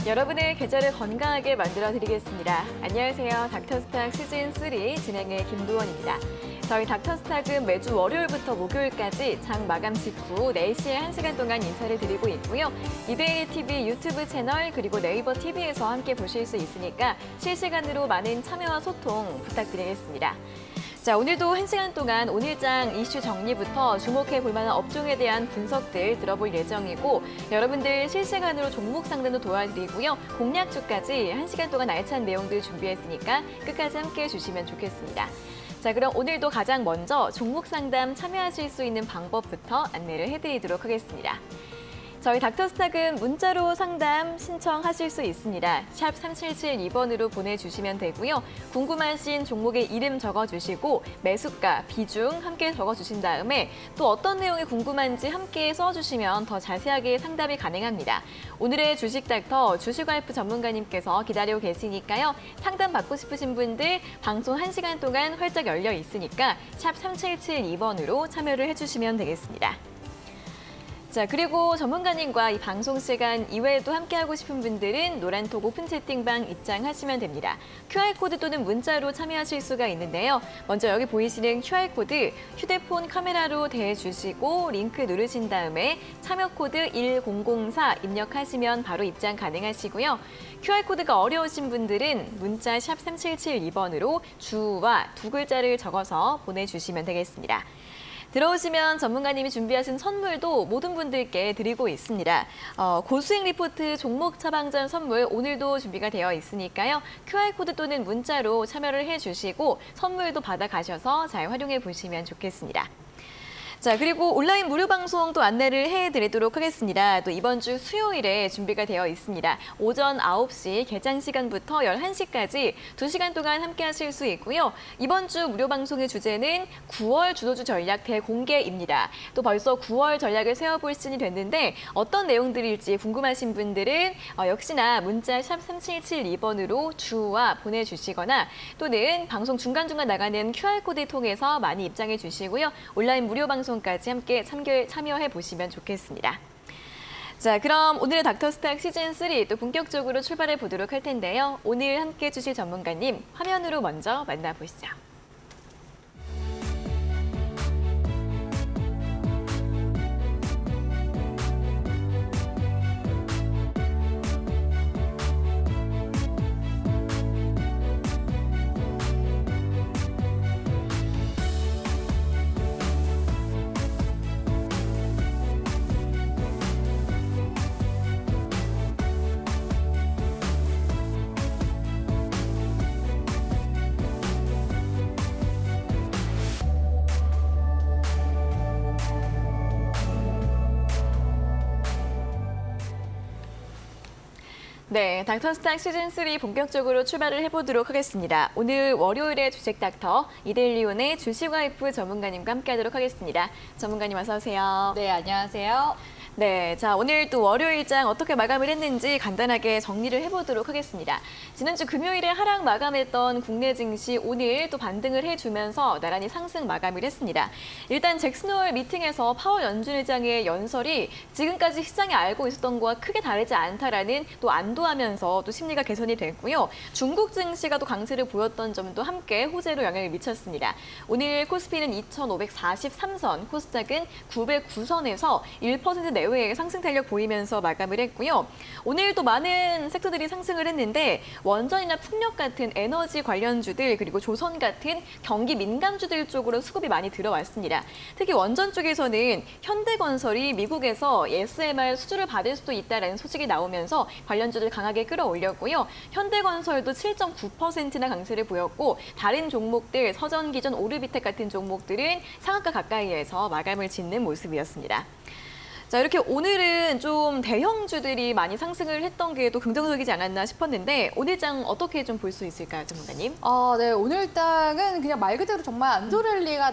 여러분의 계절을 건강하게 만들어드리겠습니다. 안녕하세요. 닥터스탁 시즌3 진행의 김도원입니다. 저희 닥터스탁은 매주 월요일부터 목요일까지 장 마감 직후 4시에 1시간 동안 인사를 드리고 있고요. 이데일리 TV 유튜브 채널 그리고 네이버 TV에서 함께 보실 수 있으니까 실시간으로 많은 참여와 소통 부탁드리겠습니다. 자, 오늘도 1시간 동안 오늘장 이슈 정리부터 주목해 볼 만한 업종에 대한 분석들 들어볼 예정이고 여러분들 실시간으로 종목 상담도 도와드리고요. 공략주까지 1시간 동안 알찬 내용들 준비했으니까 끝까지 함께해 주시면 좋겠습니다. 자, 그럼 오늘도 가장 먼저 종목 상담 참여하실 수 있는 방법부터 안내를 해드리도록 하겠습니다. 저희 닥터스탁은 문자로 상담 신청하실 수 있습니다. 샵 3772번으로 보내주시면 되고요. 궁금하신 종목의 이름 적어주시고 매수가, 비중 함께 적어주신 다음에 또 어떤 내용이 궁금한지 함께 써주시면 더 자세하게 상담이 가능합니다. 오늘의 주식닥터 주식와이프 전문가님께서 기다리고 계시니까요. 상담 받고 싶으신 분들 방송 1시간 동안 활짝 열려 있으니까 샵 3772번으로 참여를 해주시면 되겠습니다. 자, 그리고 전문가님과 이 방송 시간 이외에도 함께하고 싶은 분들은 노란톡 오픈 채팅방 입장하시면 됩니다. QR코드 또는 문자로 참여하실 수가 있는데요. 먼저 여기 보이시는 QR코드 휴대폰 카메라로 대주시고 링크 누르신 다음에 참여코드 1004 입력하시면 바로 입장 가능하시고요. QR코드가 어려우신 분들은 문자 샵 3772번으로 주와 2글자를 적어서 보내주시면 되겠습니다. 들어오시면 전문가님이 준비하신 선물도 모든 분들께 드리고 있습니다. 고수익 리포트 종목 처방전 선물 오늘도 준비가 되어 있으니까요. QR코드 또는 문자로 참여를 해주시고 선물도 받아가셔서 잘 활용해 보시면 좋겠습니다. 자, 그리고 온라인 무료 방송 또 안내를 해드리도록 하겠습니다. 또 이번 주 수요일에 준비가 되어 있습니다. 오전 9시 개장 시간부터 11시까지 2시간 동안 함께 하실 수 있고요. 이번 주 무료 방송의 주제는 9월 주도주 전략 대공개입니다. 또 벌써 9월 전략을 세워볼 시즌이 됐는데 어떤 내용들일지 궁금하신 분들은 역시나 문자 샵 3772번으로 주와 보내주시거나 또는 방송 중간중간 나가는 QR코드 통해서 많이 입장해 주시고요. 온라인 무료 방송까지 함께 참여해 보시면 좋겠습니다. 자, 그럼 오늘의 닥터스탁 시즌3 또 본격적으로 출발해 보도록 할 텐데요. 오늘 함께 해주실 전문가님 화면으로 먼저 만나보시죠. 네, 닥터스탁 시즌3 본격적으로 출발을 해보도록 하겠습니다. 오늘 월요일의 주식 닥터 이데일리온의 주식와이프 전문가님과 함께하도록 하겠습니다. 전문가님 어서 오세요. 네, 안녕하세요. 네, 자, 오늘 또 월요일장 어떻게 마감을 했는지 간단하게 정리를 해보도록 하겠습니다. 지난주 금요일에 하락 마감했던 국내 증시 오늘 또 반등을 해주면서 나란히 상승 마감을 했습니다. 일단 잭슨홀 미팅에서 파월 연준 의장의 연설이 지금까지 시장이 알고 있었던 것과 크게 다르지 않다라는 또 안도하면서 또 심리가 개선이 됐고요. 중국 증시가 또 강세를 보였던 점도 함께 호재로 영향을 미쳤습니다. 오늘 코스피는 2543선, 코스닥은 909선에서 1% 내외의 상승 탄력 보이면서 마감을 했고요. 오늘 또 많은 섹터들이 상승을 했는데 원전이나 풍력 같은 에너지 관련주들 그리고 조선 같은 경기 민감주들 쪽으로 수급이 많이 들어왔습니다. 특히 원전 쪽에서는 현대건설이 미국에서 SMR 수주를 받을 수도 있다는 소식이 나오면서 관련주들 강하게 끌어올렸고요. 현대건설도 7.9%나 강세를 보였고 다른 종목들 서전기전 오르비텍 같은 종목들은 상한가 가까이에서 마감을 짓는 모습이었습니다. 자, 이렇게 오늘은 좀 대형주들이 많이 상승을 했던 게 또 긍정적이지 않았나 싶었는데 오늘 장 어떻게 좀 볼 수 있을까요, 전문가님? 네, 오늘 장은 그냥 말 그대로 정말 안도랠리가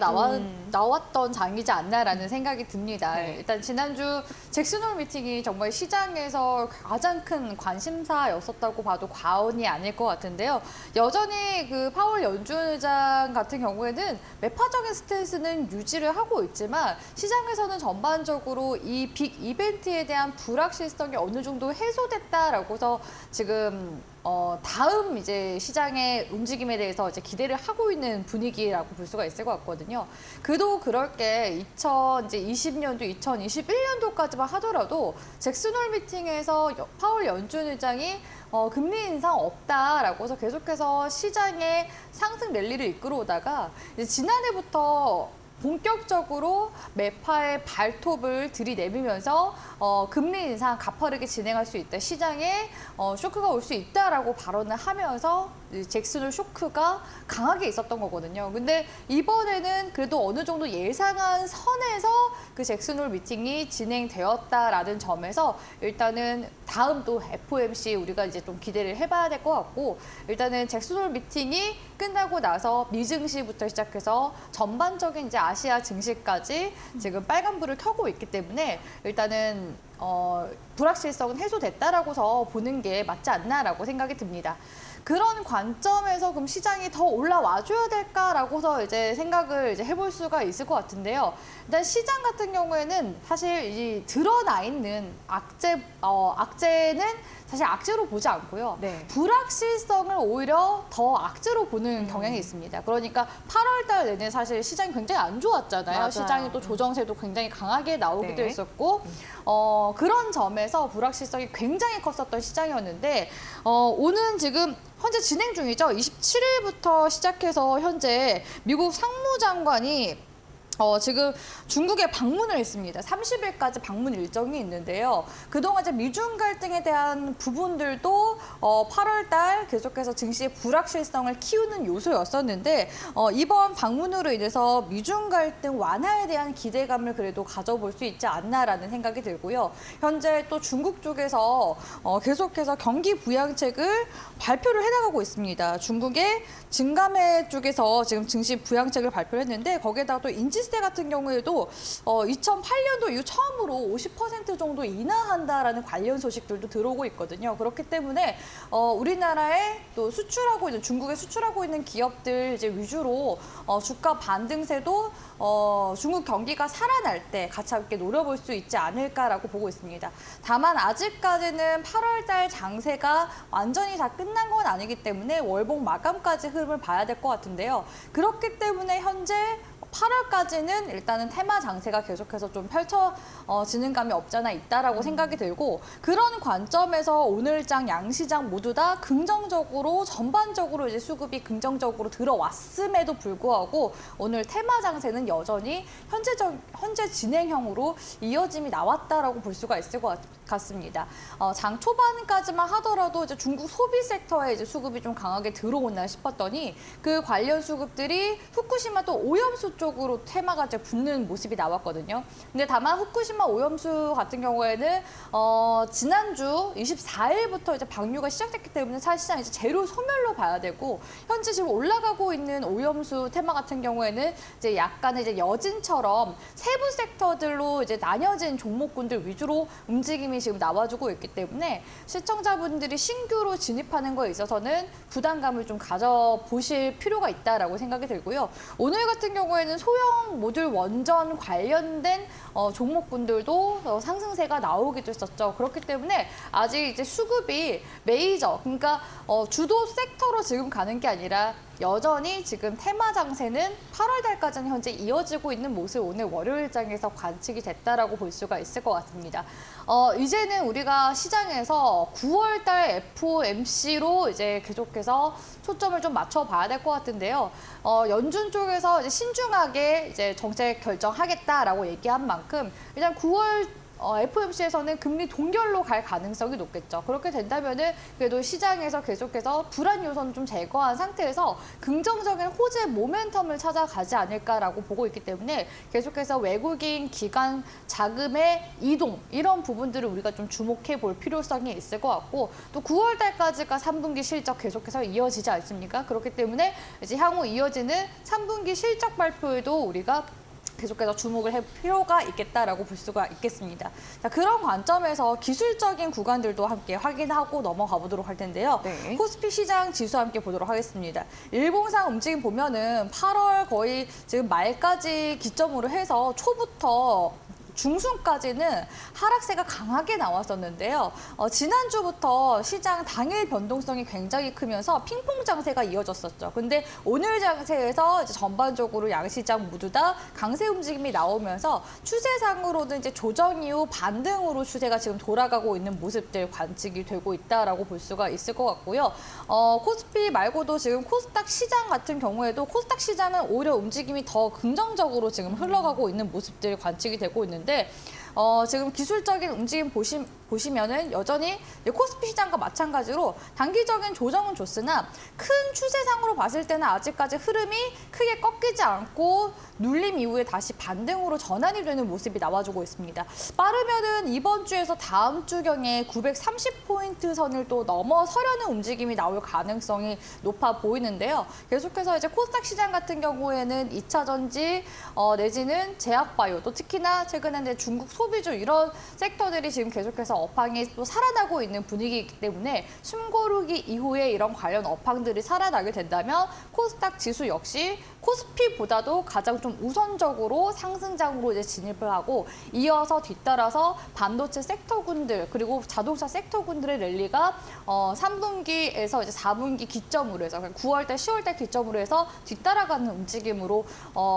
나왔던 장이지 않나라는 생각이 듭니다. 네. 일단 지난주 잭슨홀 미팅이 정말 시장에서 가장 큰 관심사였었다고 봐도 과언이 아닐 것 같은데요. 여전히 그 파월 연준 의장 같은 경우에는 매파적인 스탠스는 유지를 하고 있지만 시장에서는 전반적으로 이 이 빅 이벤트에 대한 불확실성이 어느 정도 해소됐다라고서 지금 다음 이제 시장의 움직임에 대해서 이제 기대를 하고 있는 분위기라고 볼 수가 있을 것 같거든요. 그도 그럴 게 2020년도, 2021년도까지만 하더라도 잭슨홀 미팅에서 파월 연준 의장이 금리 인상 없다라고 해서 계속해서 시장의 상승 랠리를 이끌어오다가 이제 지난해부터 본격적으로 매파의 발톱을 들이내밀면서 금리 인상 가파르게 진행할 수 있다. 시장에 쇼크가 올 수 있다라고 발언을 하면서 잭슨홀 쇼크가 강하게 있었던 거거든요. 근데 이번에는 그래도 어느 정도 예상한 선에서 그 잭슨홀 미팅이 진행되었다라는 점에서 일단은 다음 또 FOMC 우리가 이제 좀 기대를 해봐야 될 것 같고, 일단은 잭슨홀 미팅이 끝나고 나서 미증시부터 시작해서 전반적인 이제 아시아 증시까지 지금 빨간불을 켜고 있기 때문에 일단은 불확실성은 해소됐다라고서 보는 게 맞지 않나라고 생각이 듭니다. 그런 관점에서 그럼 시장이 더 올라와줘야 될까라고서 이제 생각을 이제 해볼 수가 있을 것 같은데요. 일단 시장 같은 경우에는 사실 이 드러나 있는 악재는 사실 악재로 보지 않고요. 네. 불확실성을 오히려 더 악재로 보는 경향이 있습니다. 그러니까 8월 달 내내 사실 시장이 굉장히 안 좋았잖아요. 맞아요. 시장이 또 조정세도 굉장히 강하게 나오기도 네. 했었고, 그런 점에서 불확실성이 굉장히 컸었던 시장이었는데, 오는 지금 현재 진행 중이죠. 27일부터 시작해서 현재 미국 상무장관이 지금 중국에 방문을 했습니다. 30일까지 방문 일정이 있는데요. 그동안 이제 미중 갈등에 대한 부분들도 8월 달 계속해서 증시의 불확실성을 키우는 요소였었는데, 이번 방문으로 인해서 미중 갈등 완화에 대한 기대감을 그래도 가져볼 수 있지 않나라는 생각이 들고요. 현재 또 중국 쪽에서 계속해서 경기 부양책을 발표를 해나가고 있습니다. 중국의 증감회 쪽에서 지금 증시 부양책을 발표를 했는데, 거기에다가 또 인지세 같은 경우에도 2008년도 이후 처음으로 50% 정도 인하한다라는 관련 소식들도 들어오고 있거든요. 그렇기 때문에 우리나라에 또 수출하고 있는, 중국에 수출하고 있는 기업들 이제 위주로 주가 반등세도 중국 경기가 살아날 때 같이 함께 노려볼 수 있지 않을까라고 보고 있습니다. 다만 아직까지는 8월 달 장세가 완전히 다 끝난 건 아니기 때문에 월봉 마감까지 흐름을 봐야 될 것 같은데요. 그렇기 때문에 현재 8월까지는 일단은 테마 장세가 계속해서 좀 펼쳐지는 감이 없지 않아 있다라고 생각이 들고, 그런 관점에서 오늘장 양시장 모두 다 긍정적으로 전반적으로 이제 수급이 긍정적으로 들어왔음에도 불구하고 오늘 테마 장세는 여전히 현재 진행형으로 이어짐이 나왔다라고 볼 수가 있을 것 같습니다. 장 초반까지만 하더라도 이제 중국 소비 섹터에 이제 수급이 좀 강하게 들어오나 싶었더니 그 관련 수급들이 후쿠시마 또 오염수 쪽으로 테마가 이제 붙는 모습이 나왔거든요. 근데 다만 후쿠시마 오염수 같은 경우에는 지난주 24일부터 이제 방류가 시작됐기 때문에 사실상 이제 재료 소멸로 봐야 되고, 현재 지금 올라가고 있는 오염수 테마 같은 경우에는 이제 약간의 이제 여진처럼 세부 섹터들로 이제 나뉘어진 종목군들 위주로 움직임이 지금 나와주고 있기 때문에 시청자분들이 신규로 진입하는 거에 있어서는 부담감을 좀 가져보실 필요가 있다라고 생각이 들고요. 오늘 같은 경우에는 소형 모듈 원전 관련된 종목군들도 상승세가 나오기도 했었죠. 그렇기 때문에 아직 이제 수급이 메이저, 그러니까 주도 섹터로 지금 가는 게 아니라 여전히 지금 테마 장세는 8월 달까지는 현재 이어지고 있는 모습 오늘 월요일장에서 관측이 됐다라고 볼 수가 있을 것 같습니다. 이제는 우리가 시장에서 9월 달 FOMC로 이제 계속해서 초점을 좀 맞춰봐야 될 것 같은데요. 연준 쪽에서 이제 신중하게 이제 정책 결정하겠다라고 얘기한 만큼 일단 9월 FOMC에서는 금리 동결로 갈 가능성이 높겠죠. 그렇게 된다면은 그래도 시장에서 계속해서 불안 요소는 좀 제거한 상태에서 긍정적인 호재 모멘텀을 찾아가지 않을까라고 보고 있기 때문에 계속해서 외국인 기관 자금의 이동, 이런 부분들을 우리가 좀 주목해 볼 필요성이 있을 것 같고, 또 9월 달까지가 3분기 실적 계속해서 이어지지 않습니까? 그렇기 때문에 이제 향후 이어지는 3분기 실적 발표에도 우리가 계속해서 주목을 할 필요가 있겠다라고 볼 수가 있겠습니다. 자, 그런 관점에서 기술적인 구간들도 함께 확인하고 넘어가 보도록 할 텐데요. 네. 코스피 시장 지수 함께 보도록 하겠습니다. 일봉상 움직임 보면은 8월 거의 지금 말까지 기점으로 해서 초부터 중순까지는 하락세가 강하게 나왔었는데요. 지난주부터 시장 당일 변동성이 굉장히 크면서 핑퐁 장세가 이어졌었죠. 근데 오늘 장세에서 이제 전반적으로 양시장 모두 다 강세 움직임이 나오면서 추세상으로는 이제 조정 이후 반등으로 추세가 지금 돌아가고 있는 모습들 관측이 되고 있다라고 볼 수가 있을 것 같고요. 코스피 말고도 지금 코스닥 시장 같은 경우에도 코스닥 시장은 오히려 움직임이 더 긍정적으로 지금 흘러가고 있는 모습들이 관측이 되고 있는데 지금 기술적인 움직임 보시면은 여전히 코스피 시장과 마찬가지로 단기적인 조정은 좋으나 큰 추세상으로 봤을 때는 아직까지 흐름이 크게 꺾이지 않고 눌림 이후에 다시 반등으로 전환이 되는 모습이 나와주고 있습니다. 빠르면은 이번 주에서 다음 주경에 930포인트 선을 또 넘어서려는 움직임이 나올 가능성이 높아 보이는데요. 계속해서 이제 코스닥 시장 같은 경우에는 2차 전지 내지는 제약바이오 또 특히나 최근에 중국 소비주 이런 섹터들이 지금 계속해서 업황이 또 살아나고 있는 분위기이기 때문에 숨고르기 이후에 이런 관련 업황들이 살아나게 된다면 코스닥 지수 역시 코스피보다도 가장 좀 우선적으로 상승장으로 이제 진입을 하고 이어서 뒤따라서 반도체 섹터군들 그리고 자동차 섹터군들의 랠리가 3분기에서 이제 4분기 기점으로 해서 9월달, 10월달 기점으로 해서 뒤따라가는 움직임으로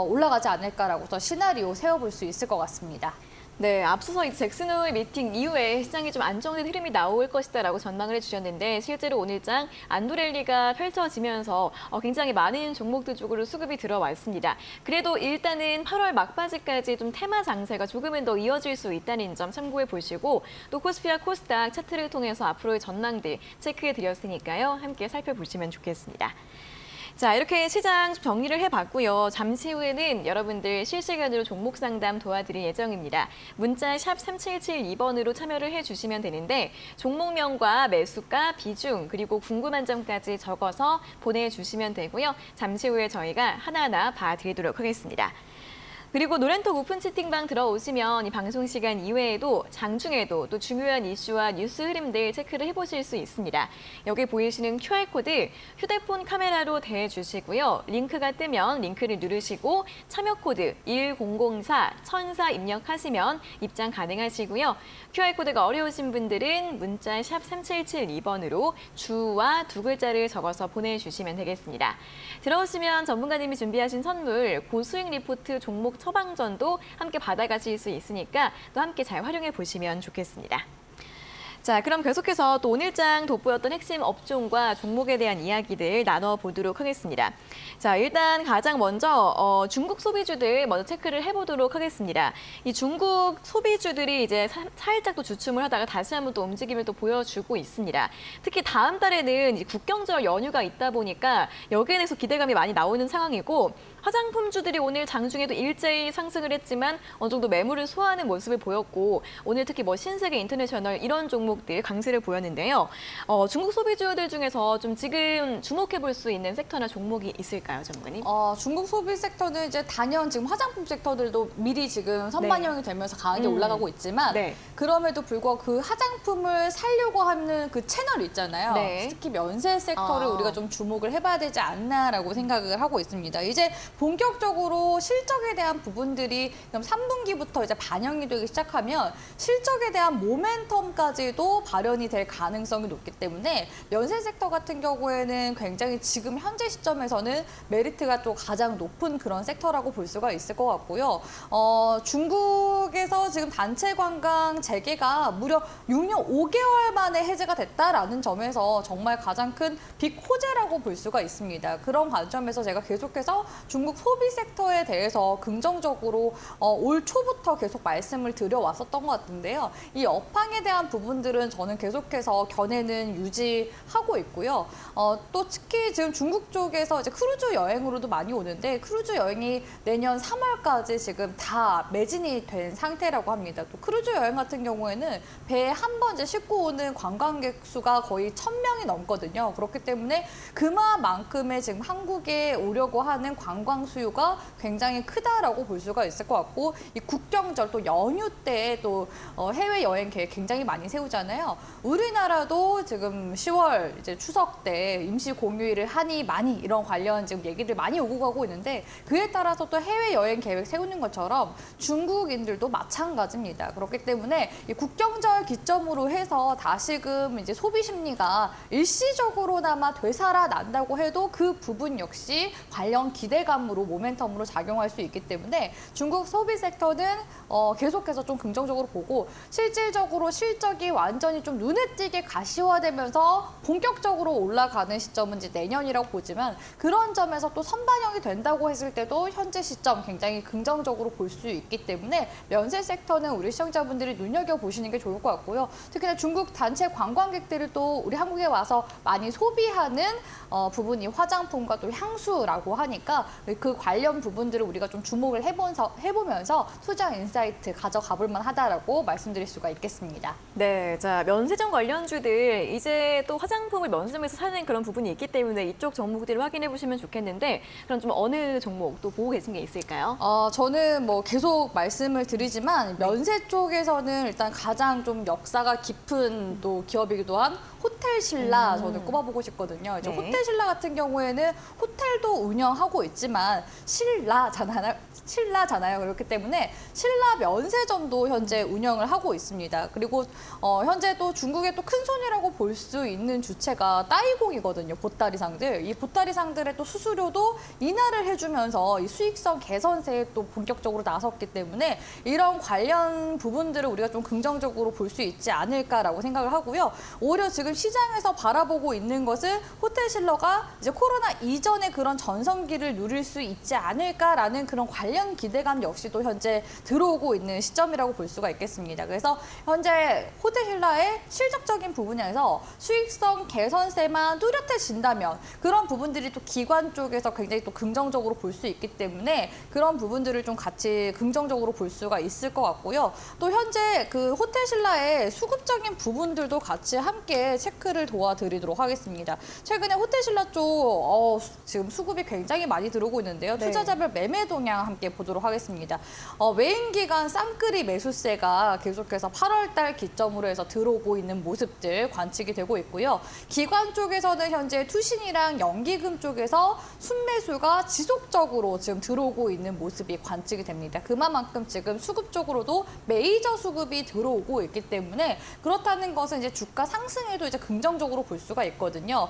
올라가지 않을까라고 더 시나리오 세워볼 수 있을 것 같습니다. 네, 앞서서 이 잭슨 홀 미팅 이후에 시장이 좀 안정된 흐름이 나올 것이다라고 전망을 해주셨는데 실제로 오늘장 안도 랠리가 펼쳐지면서 굉장히 많은 종목들 쪽으로 수급이 들어왔습니다. 그래도 일단은 8월 막바지까지 좀 테마 장세가 조금은 더 이어질 수 있다는 점 참고해 보시고 또 코스피와 코스닥 차트를 통해서 앞으로의 전망들 체크해 드렸으니까요. 함께 살펴보시면 좋겠습니다. 자, 이렇게 시장 좀 정리를 해봤고요. 잠시 후에는 여러분들 실시간으로 종목 상담 도와드릴 예정입니다. 문자 샵 3772번으로 참여를 해주시면 되는데 종목명과 매수가, 비중, 그리고 궁금한 점까지 적어서 보내주시면 되고요. 잠시 후에 저희가 하나하나 봐드리도록 하겠습니다. 그리고 노란톡 오픈 채팅방 들어오시면 이 방송 시간 이외에도 장중에도 또 중요한 이슈와 뉴스 흐름들 체크를 해보실 수 있습니다. 여기 보이시는 QR코드 휴대폰 카메라로 대주시고요. 링크가 뜨면 링크를 누르시고 참여 코드 1004-1004 입력하시면 입장 가능하시고요. QR코드가 어려우신 분들은 문자 샵 3772번으로 주와 두 글자를 적어서 보내주시면 되겠습니다. 들어오시면 전문가님이 준비하신 선물 고수익 리포트 종목 처방전도 함께 받아가실 수 있으니까 또 함께 잘 활용해 보시면 좋겠습니다. 자, 그럼 계속해서 또 오늘장 돋보였던 핵심 업종과 종목에 대한 이야기들 나눠보도록 하겠습니다. 자, 일단 가장 먼저 중국 소비주들 먼저 체크를 해보도록 하겠습니다. 이 중국 소비주들이 이제 살짝 또 주춤을 하다가 다시 한번 또 움직임을 또 보여주고 있습니다. 특히 다음 달에는 국경절 연휴가 있다 보니까 여기에 대해서 기대감이 많이 나오는 상황이고 화장품주들이 오늘 장중에도 일제히 상승을 했지만 어느 정도 매물을 소화하는 모습을 보였고 오늘 특히 뭐 신세계 인터내셔널 이런 종목들 강세를 보였는데요. 중국 소비주들 중에서 좀 지금 주목해 볼 수 있는 섹터나 종목이 있을까요, 전문가님? 중국 소비 섹터는 이제 단연 지금 화장품 섹터들도 미리 지금 선반영이 되면서 강하게 올라가고 있지만 네. 그럼에도 불구하고 그 화장품을 사려고 하는 그 채널 있잖아요. 네. 특히 면세 섹터를 우리가 좀 주목을 해봐야 되지 않나라고 생각을 하고 있습니다. 이제 본격적으로 실적에 대한 부분들이 3분기부터 이제 반영이 되기 시작하면 실적에 대한 모멘텀까지도 발현이 될 가능성이 높기 때문에 면세 섹터 같은 경우에는 굉장히 지금 현재 시점에서는 메리트가 또 가장 높은 그런 섹터라고 볼 수가 있을 것 같고요. 중국에서 지금 단체 관광 재개가 무려 6년 5개월 만에 해제가 됐다라는 점에서 정말 가장 큰 빅 호재라고 볼 수가 있습니다. 그런 관점에서 제가 계속해서 중국 소비 섹터에 대해서 긍정적으로 올 초부터 계속 말씀을 드려왔었던 것 같은데요. 이 업황에 대한 부분들은 저는 계속해서 견해는 유지하고 있고요. 또 특히 지금 중국 쪽에서 이제 크루즈 여행으로도 많이 오는데 크루즈 여행이 내년 3월까지 지금 다 매진이 된 상태라고 합니다. 또 크루즈 여행 같은 경우에는 배에 한 번 이제 싣고 오는 관광객 수가 거의 1,000명이 넘거든요. 그렇기 때문에 그만큼의 지금 한국에 오려고 하는 관광 수요가 굉장히 크다라고 볼 수가 있을 것 같고 이 국경절 또 연휴 때 또 해외 여행 계획 굉장히 많이 세우지 있잖아요. 우리나라도 지금 10월 이제 추석 때 임시 공휴일을 하니 많이 이런 관련 지금 얘기들 많이 오고 가고 있는데 그에 따라서 또 해외 여행 계획 세우는 것처럼 중국인들도 마찬가지입니다. 그렇기 때문에 이 국경절 기점으로 해서 다시금 이제 소비 심리가 일시적으로나마 되살아난다고 해도 그 부분 역시 관련 기대감으로 모멘텀으로 작용할 수 있기 때문에 중국 소비 섹터는 계속해서 좀 긍정적으로 보고 실질적으로 실적이 완전히 좀 눈에 띄게 가시화되면서 본격적으로 올라가는 시점은 이제 내년이라고 보지만 그런 점에서 또 선반영이 된다고 했을 때도 현재 시점 굉장히 긍정적으로 볼 수 있기 때문에 면세 섹터는 우리 시청자분들이 눈여겨보시는 게 좋을 것 같고요. 특히나 중국 단체 관광객들이 또 우리 한국에 와서 많이 소비하는 부분이 화장품과 또 향수라고 하니까 그 관련 부분들을 우리가 좀 주목을 해보면서 투자 인사이트 가져가 볼 만하다라고 말씀드릴 수가 있겠습니다. 네, 자 면세점 관련주들 이제 또 화장품을 면세점에서 사는 그런 부분이 있기 때문에 이쪽 종목들을 확인해 보시면 좋겠는데 그럼 좀 어느 종목 또 보고 계신 게 있을까요? 저는 뭐 계속 말씀을 드리지만 면세 쪽에서는 일단 가장 좀 역사가 깊은 또 기업이기도 한 호텔 신라 저는 꼽아보고 싶거든요. 이제 네. 호텔 신라 같은 경우에는 호텔도 운영하고 있지만 신라잖아요. 그렇기 때문에 신라 면세점도 현재 운영을 하고 있습니다. 그리고 현재 또 중국의 또 큰 손이라고 볼 수 있는 주체가 따이공이거든요. 보따리상들. 이 보따리상들의 또 수수료도 인하를 해주면서 이 수익성 개선세에 또 본격적으로 나섰기 때문에 이런 관련 부분들을 우리가 좀 긍정적으로 볼 수 있지 않을까라고 생각을 하고요. 오히려 지금 시장에서 바라보고 있는 것은 호텔 신라가 이제 코로나 이전의 그런 전성기를 누릴 수 있지 않을까라는 그런 관련 기대감 역시도 현재 들어오고 있는 시점이라고 볼 수가 있겠습니다. 그래서 현재 호텔 신라의 실적적인 부분에서 수익성 개선세만 뚜렷해진다면 그런 부분들이 또 기관 쪽에서 굉장히 또 긍정적으로 볼 수 있기 때문에 그런 부분들을 좀 같이 긍정적으로 볼 수가 있을 것 같고요. 또 현재 그 호텔 신라의 수급적인 부분들도 같이 함께 체크를 도와드리도록 하겠습니다. 최근에 호텔 신라 쪽 지금 수급이 굉장히 많이 들어오고 있는데요. 네. 투자자별 매매 동향 함께 보도록 하겠습니다. 외인 기간 쌍끌이 매수세가 계속해서 8월 달 기점으로 해서 들어오고 있는 모습들 관측이 되고 있고요. 기관 쪽에서는 현재 투신이랑 연기금 쪽에서 순매수가 지속적으로 지금 들어오고 있는 모습이 관측이 됩니다. 그만큼 지금 수급 쪽으로도 메이저 수급이 들어오고 있기 때문에 그렇다는 것은 이제 주가 상승에도 이제 긍정적으로 볼 수가 있거든요.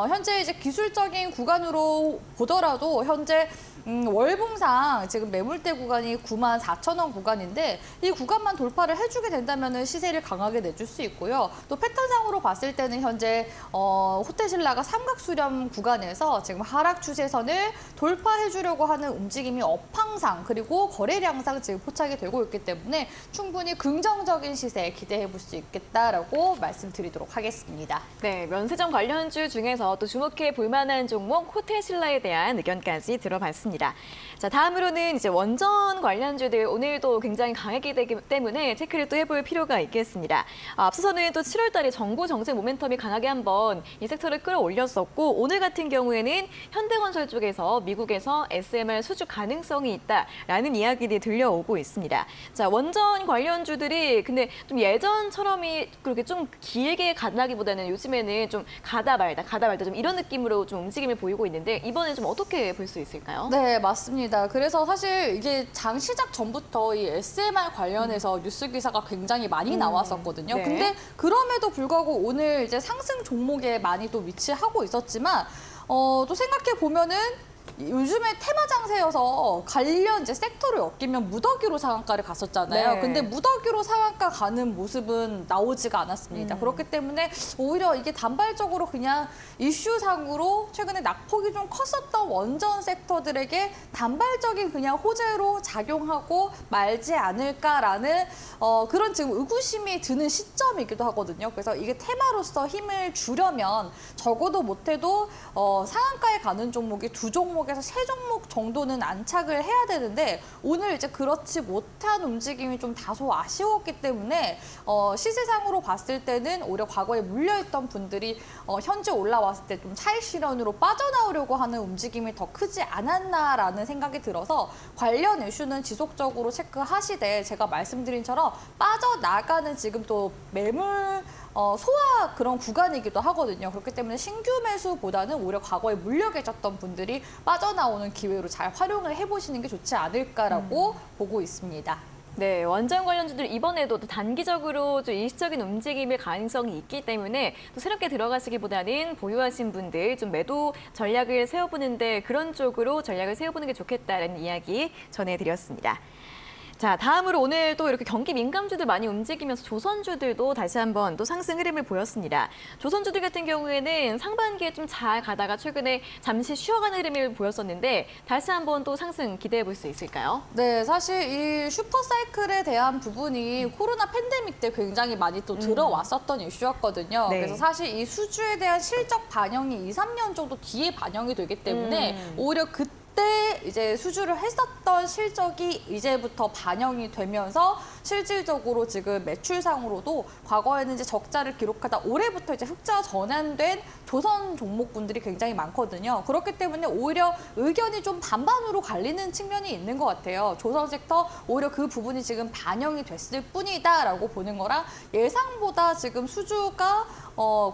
현재 이제 기술적인 구간으로 보더라도 현재 월봉상 지금 매물대 구간이 94,000원 구간인데 이 구간만 돌파를 해주게 된다면 시세를 강하게 내줄 수 있고요. 또 패턴상으로 봤을 때는 현재 호텔 신라가 삼각수렴 구간에서 지금 하락 추세선을 돌파해주려고 하는 움직임이 업황상 그리고 거래량상 지금 포착이 되고 있기 때문에 충분히 긍정적인 시세 기대해 볼 수 있겠다라고 말씀드리도록 하겠습니다. 네, 면세점 관련주 중에서 또 주목해 볼 만한 종목 호텔 신라에 대한 의견까지 들어봤습니다. 자, 다음으로는 이제 원전 관련주들 오늘도 굉장히 강하기 때문에 체크를 또 해볼 필요가 있겠습니다. 앞서서는 또 7월 달에 정부 정책 모멘텀이 강하게 한번 이 섹터를 끌어올렸었고 오늘 같은 경우에는 현대건설 쪽에서 미국에서 SMR 수주 가능성이 있다라는 이야기들이 들려오고 있습니다. 자, 원전 관련주들이 근데 좀 예전처럼이 그렇게 좀 길게 가다기보다는 요즘에는 좀 가다 말다 좀 이런 느낌으로 좀 움직임을 보이고 있는데 이번에 좀 어떻게 볼 수 있을까요? 네, 맞습니다. 그래서 사실 이게 장 시작 전부터 이 SMR 관련해서 뉴스 기사가 굉장히 많이 나왔었거든요. 네. 근데 그럼에도 불구하고 오늘 이제 상승 종목에 많이 또 위치하고 있었지만 또 생각해 보면은 요즘에 테마 장세여서 관련 이제 섹터를 엮이면 무더기로 상한가를 갔었잖아요. 네. 근데 무더기로 상한가 가는 모습은 나오지가 않았습니다. 그렇기 때문에 오히려 이게 단발적으로 그냥 이슈상으로 최근에 낙폭이 좀 컸었던 원전 섹터들에게 단발적인 그냥 호재로 작용하고 말지 않을까라는 그런 지금 의구심이 드는 시점이기도 하거든요. 그래서 이게 테마로서 힘을 주려면 적어도 못해도 상한가에 가는 종목이 두 종목에 종목에서 3종목 정도는 안착을 해야 되는데 오늘 이제 그렇지 못한 움직임이 좀 다소 아쉬웠기 때문에 시세상으로 봤을 때는 오히려 과거에 물려있던 분들이 현재 올라왔을 때 좀 차익 실현으로 빠져나오려고 하는 움직임이 더 크지 않았나라는 생각이 들어서 관련 이슈는 지속적으로 체크하시되 제가 말씀드린 처럼 빠져나가는 지금 또 매물 소화 그런 구간이기도 하거든요. 그렇기 때문에 신규 매수보다는 오히려 과거에 물려 계셨던 분들이 빠져나오는 기회로 잘 활용을 해보시는 게 좋지 않을까라고 보고 있습니다. 네, 원전 관련주들 이번에도 또 단기적으로 좀 일시적인 움직임일 가능성이 있기 때문에 또 새롭게 들어가시기보다는 보유하신 분들 좀 매도 전략을 세워보는데 그런 쪽으로 전략을 세워보는 게 좋겠다라는 이야기 전해드렸습니다. 자, 다음으로 오늘 또 이렇게 경기 민감주들 많이 움직이면서 조선주들도 다시 한번 또 상승 흐름을 보였습니다. 조선주들 같은 경우에는 상반기에 좀 잘 가다가 최근에 잠시 쉬어가는 흐름을 보였었는데 다시 한번 또 상승 기대해 볼 수 있을까요? 네, 사실 이 슈퍼사이클에 대한 부분이 코로나 팬데믹 때 굉장히 많이 또 들어왔었던 이슈였거든요. 네. 그래서 사실 이 수주에 대한 실적 반영이 2, 3년 정도 뒤에 반영이 되기 때문에 오히려 그때 이제 수주를 했었던 실적이 이제부터 반영이 되면서 실질적으로 지금 매출상으로도 과거에는 이제 적자를 기록하다 올해부터 이제 흑자 전환된 조선 종목분들이 굉장히 많거든요. 그렇기 때문에 오히려 의견이 좀 반반으로 갈리는 측면이 있는 것 같아요. 조선 섹터 오히려 그 부분이 지금 반영이 됐을 뿐이다라고 보는 거랑 예상보다 지금 수주가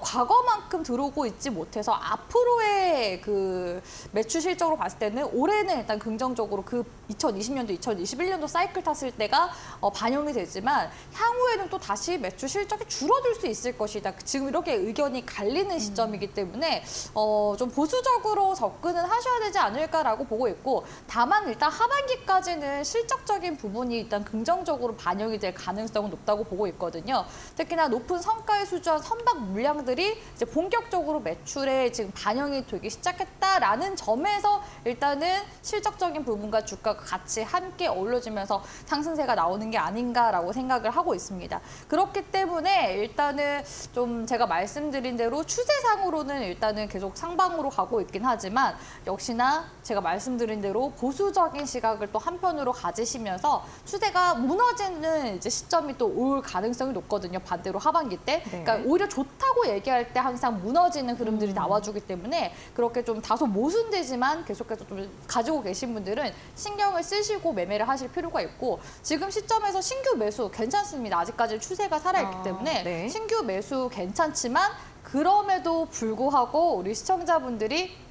과거만큼 들어오고 있지 못해서 앞으로의 그 매출 실적으로 봤을 때는 올해는 일단 긍정적으로 그 2020년도, 2021년도 사이클 탔을 때가 반영이 되지만 향후에는 또 다시 매출 실적이 줄어들 수 있을 것이다. 지금 이렇게 의견이 갈리는 시점이기 때문에 좀 보수적으로 접근은 하셔야 되지 않을까라고 보고 있고 다만 일단 하반기까지는 실적적인 부분이 일단 긍정적으로 반영이 될 가능성은 높다고 보고 있거든요. 특히나 높은 성과에 수주한 선박 물량들이 이제 본격적으로 매출에 지금 반영이 되기 시작했다라는 점에서 일단은 실적적인 부분과 주가가 같이 함께 어우러지면서 상승세가 나오는 게 아닌가라고 생각을 하고 있습니다. 그렇기 때문에 일단은 좀 제가 말씀드린 대로 추세상으로는 일단은 계속 상방으로 가고 있긴 하지만 역시나 제가 말씀드린 대로 보수적인 시각을 또 한편으로 가지시면서 추세가 무너지는 이제 시점이 또 올 가능성이 높거든요. 반대로 하반기 때. 네. 그러니까 오히려 좋다고 얘기할 때 항상 무너지는 흐름들이 나와주기 때문에 그렇게 좀 다소 모순되지만 계속해서 좀 가지고 계신 분들은 신경을 쓰시고 매매를 하실 필요가 있고 지금 시점에서 신규 매수 괜찮습니다. 아직까지 추세가 살아있기 때문에 네. 신규 매수 괜찮지만 그럼에도 불구하고 우리 시청자분들이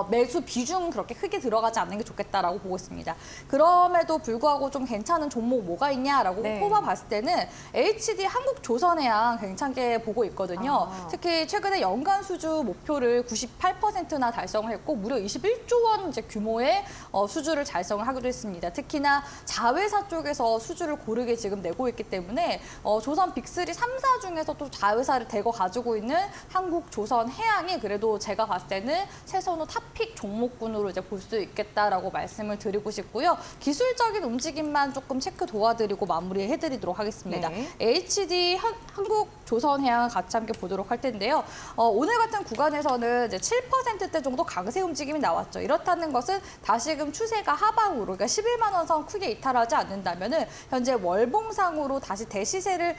매수 비중 그렇게 크게 들어가지 않는 게 좋겠다라고 보고 있습니다. 그럼에도 불구하고 좀 괜찮은 종목 뭐가 있냐라고 네. 꼽아봤을 때는 HD 한국조선해양 괜찮게 보고 있거든요. 특히 최근에 연간 수주 목표를 98%나 달성을 했고 무려 21조 원 이제 규모의 수주를 달성을 하기도 했습니다. 특히나 자회사 쪽에서 수주를 고르게 지금 내고 있기 때문에 조선 빅3, 3사 중에서 또 자회사를 대거 가지고 있는 한국조선해양이 그래도 제가 봤을 때는 최선호 탑픽 종목군으로 이제 볼 수 있겠다라고 말씀을 드리고 싶고요. 기술적인 움직임만 조금 체크 도와드리고 마무리해드리도록 하겠습니다. 네. HD 한국조선해양 같이 함께 보도록 할 텐데요. 오늘 같은 구간에서는 이제 7%대 정도 강세 움직임이 나왔죠. 이렇다는 것은 다시금 추세가 하방으로 그러니까 11만 원 선 크게 이탈하지 않는다면은 현재 월봉상으로 다시 대시세를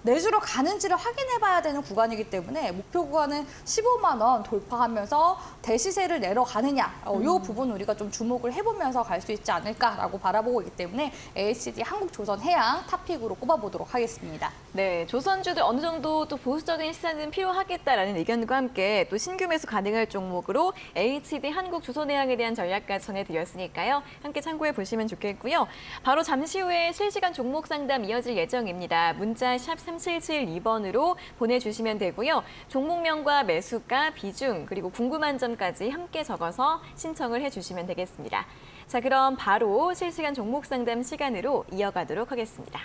내주러 가는지를 확인해봐야 되는 구간이기 때문에 목표 구간은 15만 원 돌파하면서 대시세를 내려가느냐 이 부분 우리가 좀 주목을 해보면서 갈 수 있지 않을까라고 바라보고 있기 때문에 HD 한국조선해양 탑픽으로 꼽아보도록 하겠습니다. 네, 조선주들 어느 정도 또 보수적인 시선은 필요하겠다라는 의견과 함께 또 신규 매수 가능할 종목으로 HD 한국조선해양에 대한 전략까지 전해드렸으니까요. 함께 참고해 보시면 좋겠고요. 바로 잠시 후에 실시간 종목 상담 이어질 예정입니다. 문자 샵 3772번으로 보내주시면 되고요. 종목명과 매수가, 비중, 그리고 궁금한 점까지 함께 적어서 신청을 해주시면 되겠습니다. 자, 그럼 바로 실시간 종목 상담 시간으로 이어가도록 하겠습니다.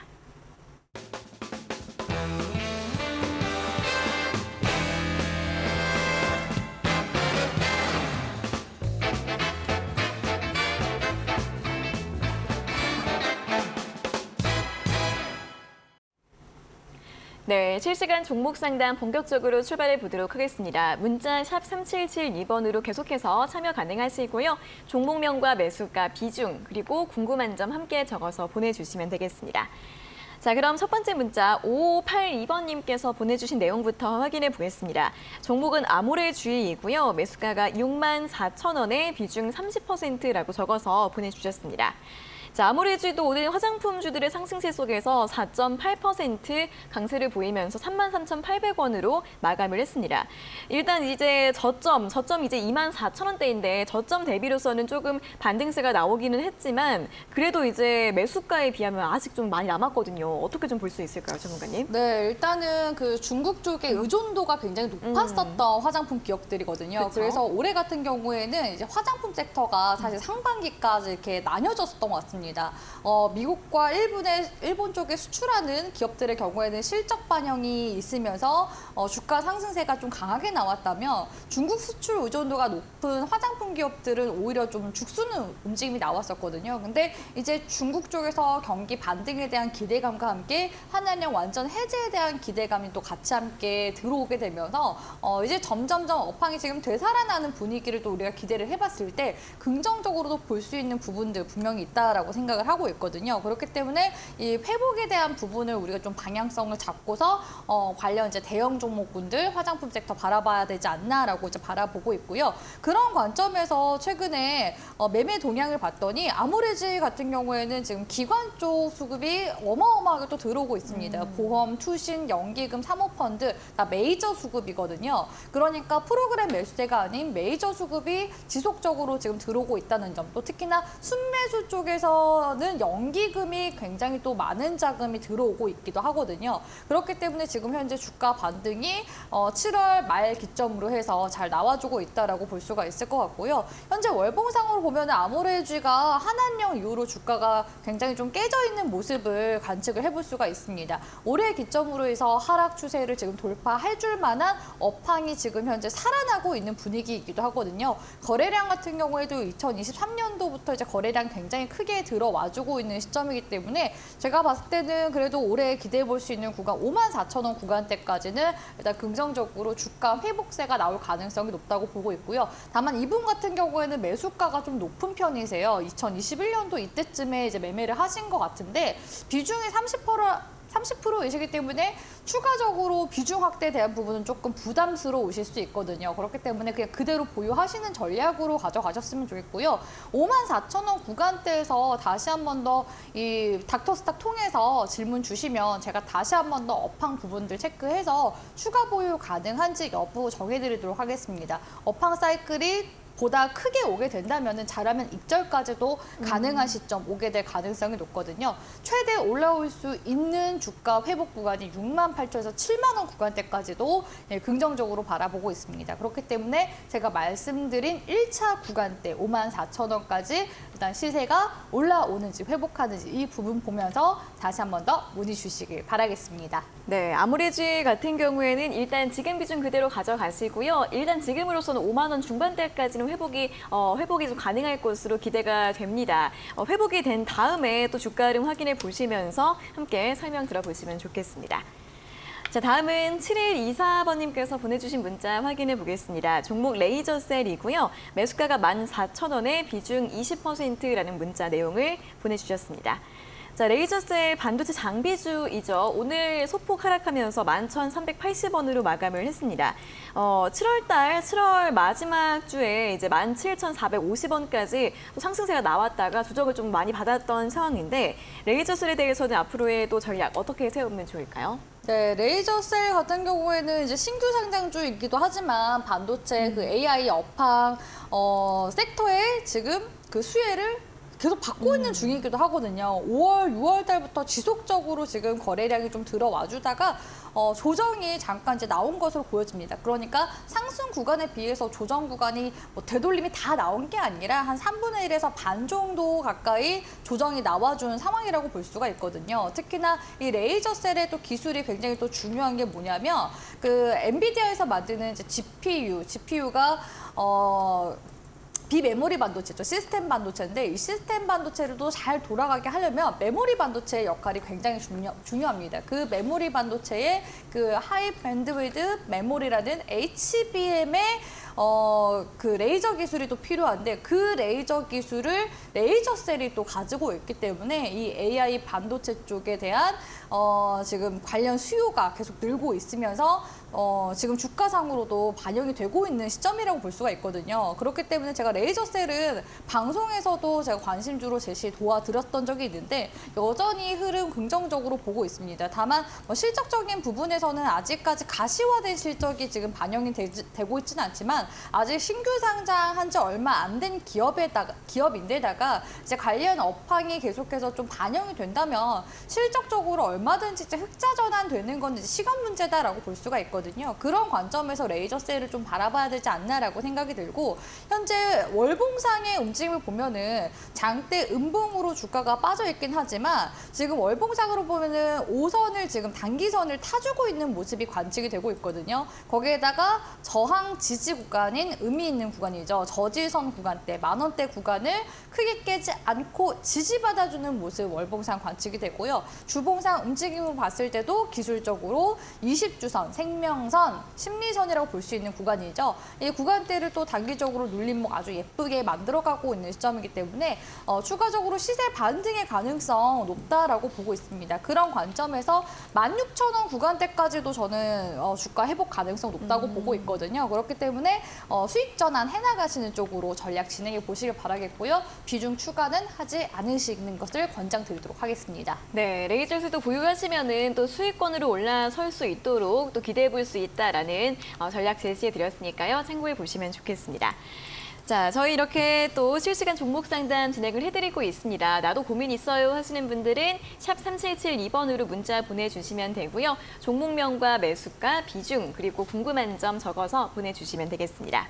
네, 실시간 종목 상담 본격적으로 출발해 보도록 하겠습니다. 문자 샵 3772번으로 계속해서 참여 가능하시고요. 종목명과 매수가, 비중, 그리고 궁금한 점 함께 적어서 보내주시면 되겠습니다. 자, 그럼 첫 번째 문자 5582번님께서 보내주신 내용부터 확인해 보겠습니다. 종목은 아모레주이이고요. 매수가가 64,000원에 비중 30%라고 적어서 보내주셨습니다. 자, 아모레주도 오늘 화장품주들의 상승세 속에서 4.8% 강세를 보이면서 33,800원으로 마감을 했습니다. 일단 이제 저점 이제 24,000원대인데 저점 대비로서는 조금 반등세가 나오기는 했지만 그래도 이제 매수가에 비하면 아직 좀 많이 남았거든요. 어떻게 좀 볼 수 있을까요, 전문가님? 네, 일단은 그 중국 쪽의 의존도가 굉장히 높았었던 화장품 기업들이거든요. 그쵸? 그래서 올해 같은 경우에는 이제 화장품 섹터가 사실 상반기까지 이렇게 나뉘어졌었던 것 같습니다. 미국과 일본 쪽에 수출하는 기업들의 경우에는 실적 반영이 있으면서 주가 상승세가 좀 강하게 나왔다면 중국 수출 의존도가 높은 화장품 기업들은 오히려 좀 죽수는 움직임이 나왔었거든요. 근데 이제 중국 쪽에서 경기 반등에 대한 기대감과 함께 한한령 완전 해제에 대한 기대감이 또 같이 함께 들어오게 되면서 이제 점점점 업황이 지금 되살아나는 분위기를 또 우리가 기대를 해봤을 때 긍정적으로도 볼 수 있는 부분들 분명히 있다라고 생각을 하고 있거든요. 그렇기 때문에 이 회복에 대한 부분을 우리가 좀 방향성을 잡고서 관련 이제 대형 종목군들 화장품 섹터 바라봐야 되지 않나라고 이제 바라보고 있고요. 그런 관점에서 최근에 매매 동향을 봤더니 아모레지 같은 경우에는 지금 기관 쪽 수급이 어마어마하게 또 들어오고 있습니다. 보험, 투신, 연기금, 사모펀드 다 메이저 수급이거든요. 그러니까 프로그램 매수세가 아닌 메이저 수급이 지속적으로 지금 들어오고 있다는 점, 또 특히나 순매수 쪽에서는 연기금이 굉장히 또 많은 자금이 들어오고 있기도 하거든요. 그렇기 때문에 지금 현재 주가 반등이 7월 말 기점으로 해서 잘 나와주고 있다라고 볼 수가 있을 것 같고요. 현재 월봉상으로 보면 아모레주가 한한령 이후로 주가가 굉장히 좀 깨져 있는 모습을 관측을 해볼 수가 있습니다. 올해 기점으로 해서 하락 추세를 지금 돌파해 줄 만한 업황이 지금 현재 살아나고 있는 분위기이기도 하거든요. 거래량 같은 경우에도 2023년도부터 이제 거래량 굉장히 크게 들어와주고 있는 시점이기 때문에 제가 봤을 때는 그래도 올해 기대해 볼 수 있는 구간 54,000원 구간대까지는 일단 긍정적으로 주가 회복세가 나올 가능성이 높다고 보고 있고요. 다만 이분 같은 경우에는 매수가가 좀 높은 편이세요. 2021년도 이때쯤에 이제 매매를 하신 것 같은데 비중이 30%이시기 때문에 추가적으로 비중 확대에 대한 부분은 조금 부담스러우실 수 있거든요. 그렇기 때문에 그냥 그대로 보유하시는 전략으로 가져가셨으면 좋겠고요. 54,000원 구간대에서 다시 한 번 더 이 닥터스탁 통해서 질문 주시면 제가 다시 한 번 더 업황 부분들 체크해서 추가 보유 가능한지 여부 정해드리도록 하겠습니다. 업황 사이클이 보다 크게 오게 된다면 잘하면 입절까지도 가능한 시점 오게 될 가능성이 높거든요. 최대 올라올 수 있는 주가 회복 구간이 68,000에서 7만 원 구간대까지도 긍정적으로 바라보고 있습니다. 그렇기 때문에 제가 말씀드린 1차 구간대 54,000원까지 일단 시세가 올라오는지 회복하는지 이 부분 보면서 다시 한 번 더 문의 주시길 바라겠습니다. 네, 아모레지 같은 경우에는 일단 지금 비중 그대로 가져가시고요. 일단 지금으로서는 5만 원 중반대까지는 회복이 좀 가능할 것으로 기대가 됩니다. 회복이 된 다음에 또 주가 흐름 확인해 보시면서 함께 설명 들어보시면 좋겠습니다. 자, 다음은 7124번님께서 보내주신 문자 확인해 보겠습니다. 종목 레이저셀이고요. 매수가가 14,000원에 비중 20%라는 문자 내용을 보내주셨습니다. 자, 레이저셀 반도체 장비주이죠. 오늘 소폭 하락하면서 11,380원으로 마감을 했습니다. 7월 마지막 주에 이제 17,450원까지 또 상승세가 나왔다가 조정을 좀 많이 받았던 상황인데 레이저셀에 대해서는 앞으로의 또 전략 어떻게 세우면 좋을까요? 네, 레이저셀 같은 경우에는 이제 신규 상장주이기도 하지만 반도체 그 AI 업황 섹터에 지금 그 수혜를 계속 받고 있는 중이기도 하거든요. 5월, 6월 달부터 지속적으로 지금 거래량이 좀 들어와 주다가 조정이 잠깐 이제 나온 것으로 보여집니다. 그러니까 상승 구간에 비해서 조정 구간이 뭐 되돌림이 다 나온 게 아니라 한 3분의 1에서 반 정도 가까이 조정이 나와주는 상황이라고 볼 수가 있거든요. 특히나 이 레이저셀의 또 기술이 굉장히 또 중요한 게 뭐냐면 그 엔비디아에서 만드는 이제 GPU가 비메모리 반도체죠. 시스템 반도체인데 이 시스템 반도체를 또 잘 돌아가게 하려면 메모리 반도체의 역할이 굉장히 중요합니다. 그 메모리 반도체의 그 하이 밴드위드 메모리라는 HBM의 그 레이저 기술이 또 필요한데 그 레이저 기술을 레이저 셀이 또 가지고 있기 때문에 이 AI 반도체 쪽에 대한 지금 관련 수요가 계속 늘고 있으면서 지금 주가상으로도 반영이 되고 있는 시점이라고 볼 수가 있거든요. 그렇기 때문에 제가 레이저 셀은 방송에서도 제가 관심주로 제시 도와드렸던 적이 있는데 여전히 흐름 긍정적으로 보고 있습니다. 다만 실적적인 부분에서는 아직까지 가시화된 실적이 지금 반영이 되고 있지는 않지만 아직 신규 상장한 지 얼마 안 된 기업인데다가 이제 관련 업황이 계속해서 좀 반영이 된다면 실적적으로 얼마든지 이제 흑자 전환되는 건 이제 시간 문제다라고 볼 수가 있거든요. 그런 관점에서 레이저 셀을 좀 바라봐야 되지 않나라고 생각이 들고 현재 월봉상의 움직임을 보면은 장대 음봉으로 주가가 빠져 있긴 하지만 지금 월봉상으로 보면은 5선을 지금 단기선을 타주고 있는 모습이 관측이 되고 있거든요. 거기에다가 저항 지지 구간인 의미 있는 구간이죠. 저지선 구간대, 만원대 구간을 크게 깨지 않고 지지받아주는 모습 월봉상 관측이 되고요. 주봉상 움직임을 봤을 때도 기술적으로 20주선, 생명선, 심리선이라고 볼 수 있는 구간이죠. 이 구간대를 또 단기적으로 눌림목 아주 예쁘게 만들어가고 있는 시점이기 때문에 추가적으로 시세 반등의 가능성 높다라고 보고 있습니다. 그런 관점에서 16,000원 구간대까지도 저는 주가 회복 가능성 높다고 보고 있거든요. 그렇기 때문에 수익 전환 해나가시는 쪽으로 전략 진행해 보시길 바라겠고요. 비중 추가는 하지 않으시는 것을 권장드리도록 하겠습니다. 네, 레이저셀도 보유하시면은 또 수익권으로 올라설 수 있도록 또 기대해 볼 수 있다라는 전략 제시해 드렸으니까요. 참고해 보시면 좋겠습니다. 자, 저희 이렇게 또 실시간 종목 상담 진행을 해드리고 있습니다. 나도 고민 있어요 하시는 분들은 샵 3772번으로 문자 보내주시면 되고요. 종목명과 매수가, 비중, 그리고 궁금한 점 적어서 보내주시면 되겠습니다.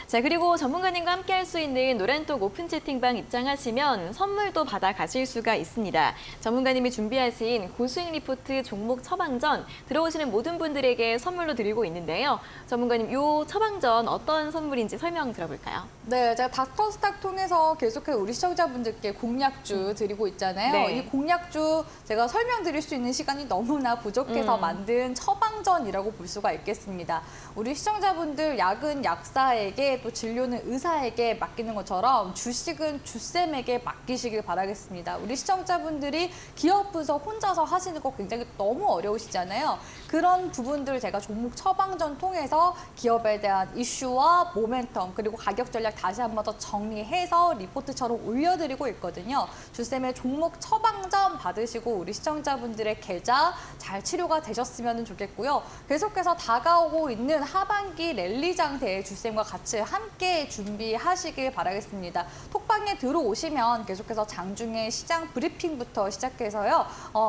자, 그리고 전문가님과 함께 할 수 있는 노란톡 오픈 채팅방 입장하시면 선물도 받아 가실 수가 있습니다. 전문가님이 준비하신 고수익 리포트 종목 처방전 들어오시는 모든 분들에게 선물로 드리고 있는데요. 전문가님, 요 처방전 어떤 선물인지 설명 들어볼까요? 네, 제가 닥터스탁 통해서 계속해서 우리 시청자분들께 공략주 드리고 있잖아요. 네. 이 공략주 제가 설명드릴 수 있는 시간이 너무나 부족해서 만든 처방전이라고 볼 수가 있겠습니다. 우리 시청자분들 약은 약사에게 또 진료는 의사에게 맡기는 것처럼 주식은 주쌤에게 맡기시길 바라겠습니다. 우리 시청자분들이 기업 분석 혼자서 하시는 거 굉장히 너무 어려우시잖아요. 그런 부분들 제가 종목 처방전 통해서 기업에 대한 이슈와 모멘텀 그리고 가격 전략 다시 한 번 더 정리해서 리포트처럼 올려드리고 있거든요. 주쌤의 종목 처방전 받으시고 우리 시청자분들의 계좌 잘 치료가 되셨으면 좋겠고요. 계속해서 다가오고 있는 하반기 랠리 장세에 주쌤과 같이 함께 준비하시길 바라겠습니다. 톡방에 들어오시면 계속해서 장중에 시장 브리핑부터 시작해서요.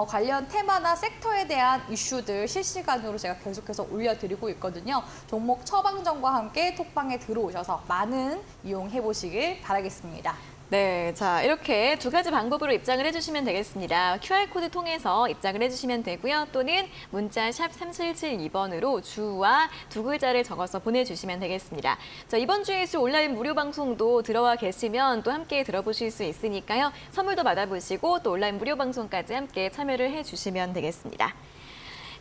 관련 테마나 섹터에 대한 이슈들 실시간으로 제가 계속해서 올려드리고 있거든요. 종목 처방전과 함께 톡방에 들어오셔서 많은 이용해 보시길 바라겠습니다. 네, 자 이렇게 두 가지 방법으로 입장을 해주시면 되겠습니다. QR코드 통해서 입장을 해주시면 되고요. 또는 문자 샵 3772번으로 주와 두 글자를 적어서 보내주시면 되겠습니다. 자, 이번 주에 있을 온라인 무료 방송도 들어와 계시면 또 함께 들어보실 수 있으니까요. 선물도 받아보시고 또 온라인 무료 방송까지 함께 참여를 해주시면 되겠습니다.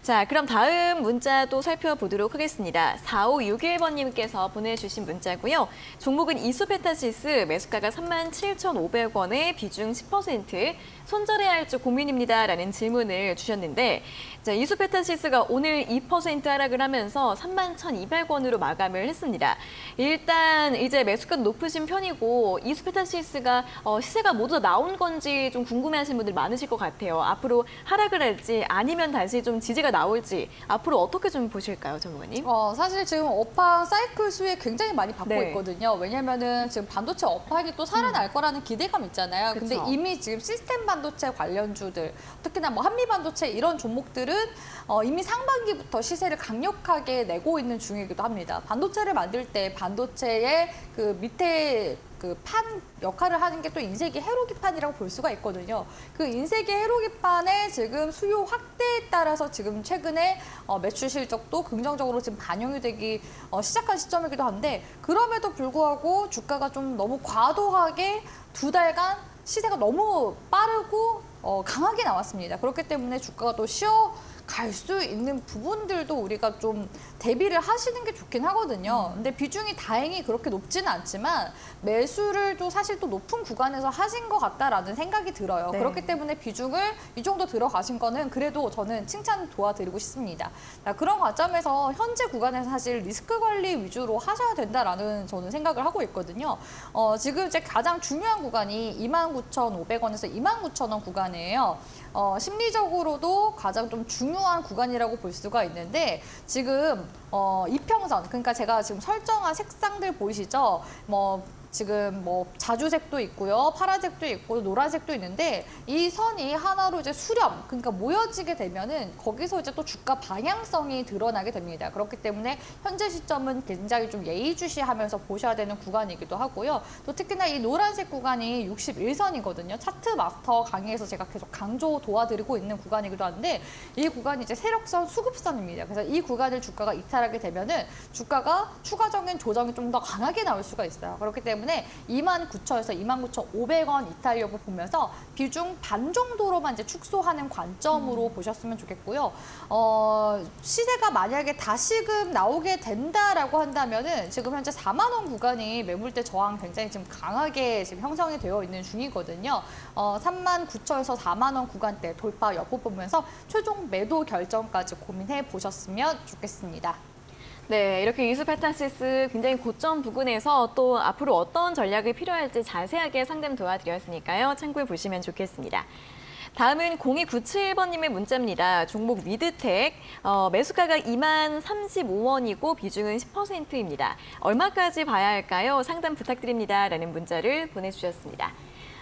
자, 그럼 다음 문자도 살펴보도록 하겠습니다. 4561번님께서 보내주신 문자고요. 종목은 이수페타시스 매수가가 37,500원에 비중 10%, 손절해야 할지 고민입니다. 라는 질문을 주셨는데 자, 이수페타시스가 오늘 2% 하락을 하면서 31,200원으로 마감을 했습니다. 일단 이제 매수가도 높으신 편이고 이수페타시스가 시세가 모두 나온 건지 좀 궁금해하시는 분들 많으실 것 같아요. 앞으로 하락을 할지 아니면 다시 좀 지지가 나올지 앞으로 어떻게 좀 보실까요, 전문가님? 사실 지금 업황 사이클 수에 굉장히 많이 받고 네. 있거든요. 왜냐면은 지금 반도체 업황이 또 살아날 거라는 기대감 있잖아요. 근데 그쵸. 이미 지금 시스템 반도체 관련주들, 특히나 뭐 한미 반도체 이런 종목들은 이미 상반기부터 시세를 강력하게 내고 있는 중이기도 합니다. 반도체를 만들 때 반도체의 그 밑에 그 판 역할을 하는 게 또 인쇄기 해로기판이라고 볼 수가 있거든요. 그 인쇄기 해로기판의 지금 수요 확대에 따라서 지금 최근에 매출 실적도 긍정적으로 지금 반영이 되기 시작한 시점이기도 한데 그럼에도 불구하고 주가가 좀 너무 과도하게 2달간 시세가 너무 빠르고 강하게 나왔습니다. 그렇기 때문에 주가가 또 쉬어갈 수 있는 부분들도 우리가 좀 대비를 하시는 게 좋긴 하거든요. 근데 비중이 다행히 그렇게 높지는 않지만 매수를 또 사실 또 높은 구간에서 하신 것 같다라는 생각이 들어요. 네. 그렇기 때문에 비중을 이 정도 들어가신 거는 그래도 저는 칭찬 도와드리고 싶습니다. 그런 관점에서 현재 구간에서 사실 리스크 관리 위주로 하셔야 된다라는 저는 생각을 하고 있거든요. 지금 이제 가장 중요한 구간이 29,500원에서 29,000원 구간이에요. 심리적으로도 가장 좀 중요한 구간이라고 볼 수가 있는데 지금 이평선, 그러니까 제가 지금 설정한 색상들 보이시죠? 지금 자주색도 있고요, 파란색도 있고 노란색도 있는데 이 선이 하나로 이제 수렴, 그러니까 모여지게 되면은 거기서 이제 또 주가 방향성이 드러나게 됩니다. 그렇기 때문에 현재 시점은 굉장히 좀 예의주시하면서 보셔야 되는 구간이기도 하고요. 또 특히나 이 노란색 구간이 61선이거든요. 차트 마스터 강의에서 제가 계속 강조 도와드리고 있는 구간이기도 한데 이 구간이 이제 세력선 수급선입니다. 그래서 이 구간을 주가가 이탈하게 되면은 주가가 추가적인 조정이 좀 더 강하게 나올 수가 있어요. 그렇기 때문에 29,000에서 29,500원 이탈 여부 보면서 비중 반 정도로만 이제 축소하는 관점으로 보셨으면 좋겠고요. 시세가 만약에 다시금 나오게 된다라고 한다면은 지금 현재 4만 원 구간이 매물대 저항 굉장히 지금 강하게 지금 형성이 되어 있는 중이거든요. 39,000에서 4만 원 구간대 돌파 여부 보면서 최종 매도 결정까지 고민해 보셨으면 좋겠습니다. 네, 이렇게 이수페타시스 굉장히 고점 부근에서 또 앞으로 어떤 전략이 필요할지 자세하게 상담 도와드렸으니까요. 참고해 보시면 좋겠습니다. 다음은 0297번님의 문자입니다. 종목 미드텍, 매수가가 20,035원이고 비중은 10%입니다. 얼마까지 봐야 할까요? 상담 부탁드립니다. 라는 문자를 보내주셨습니다.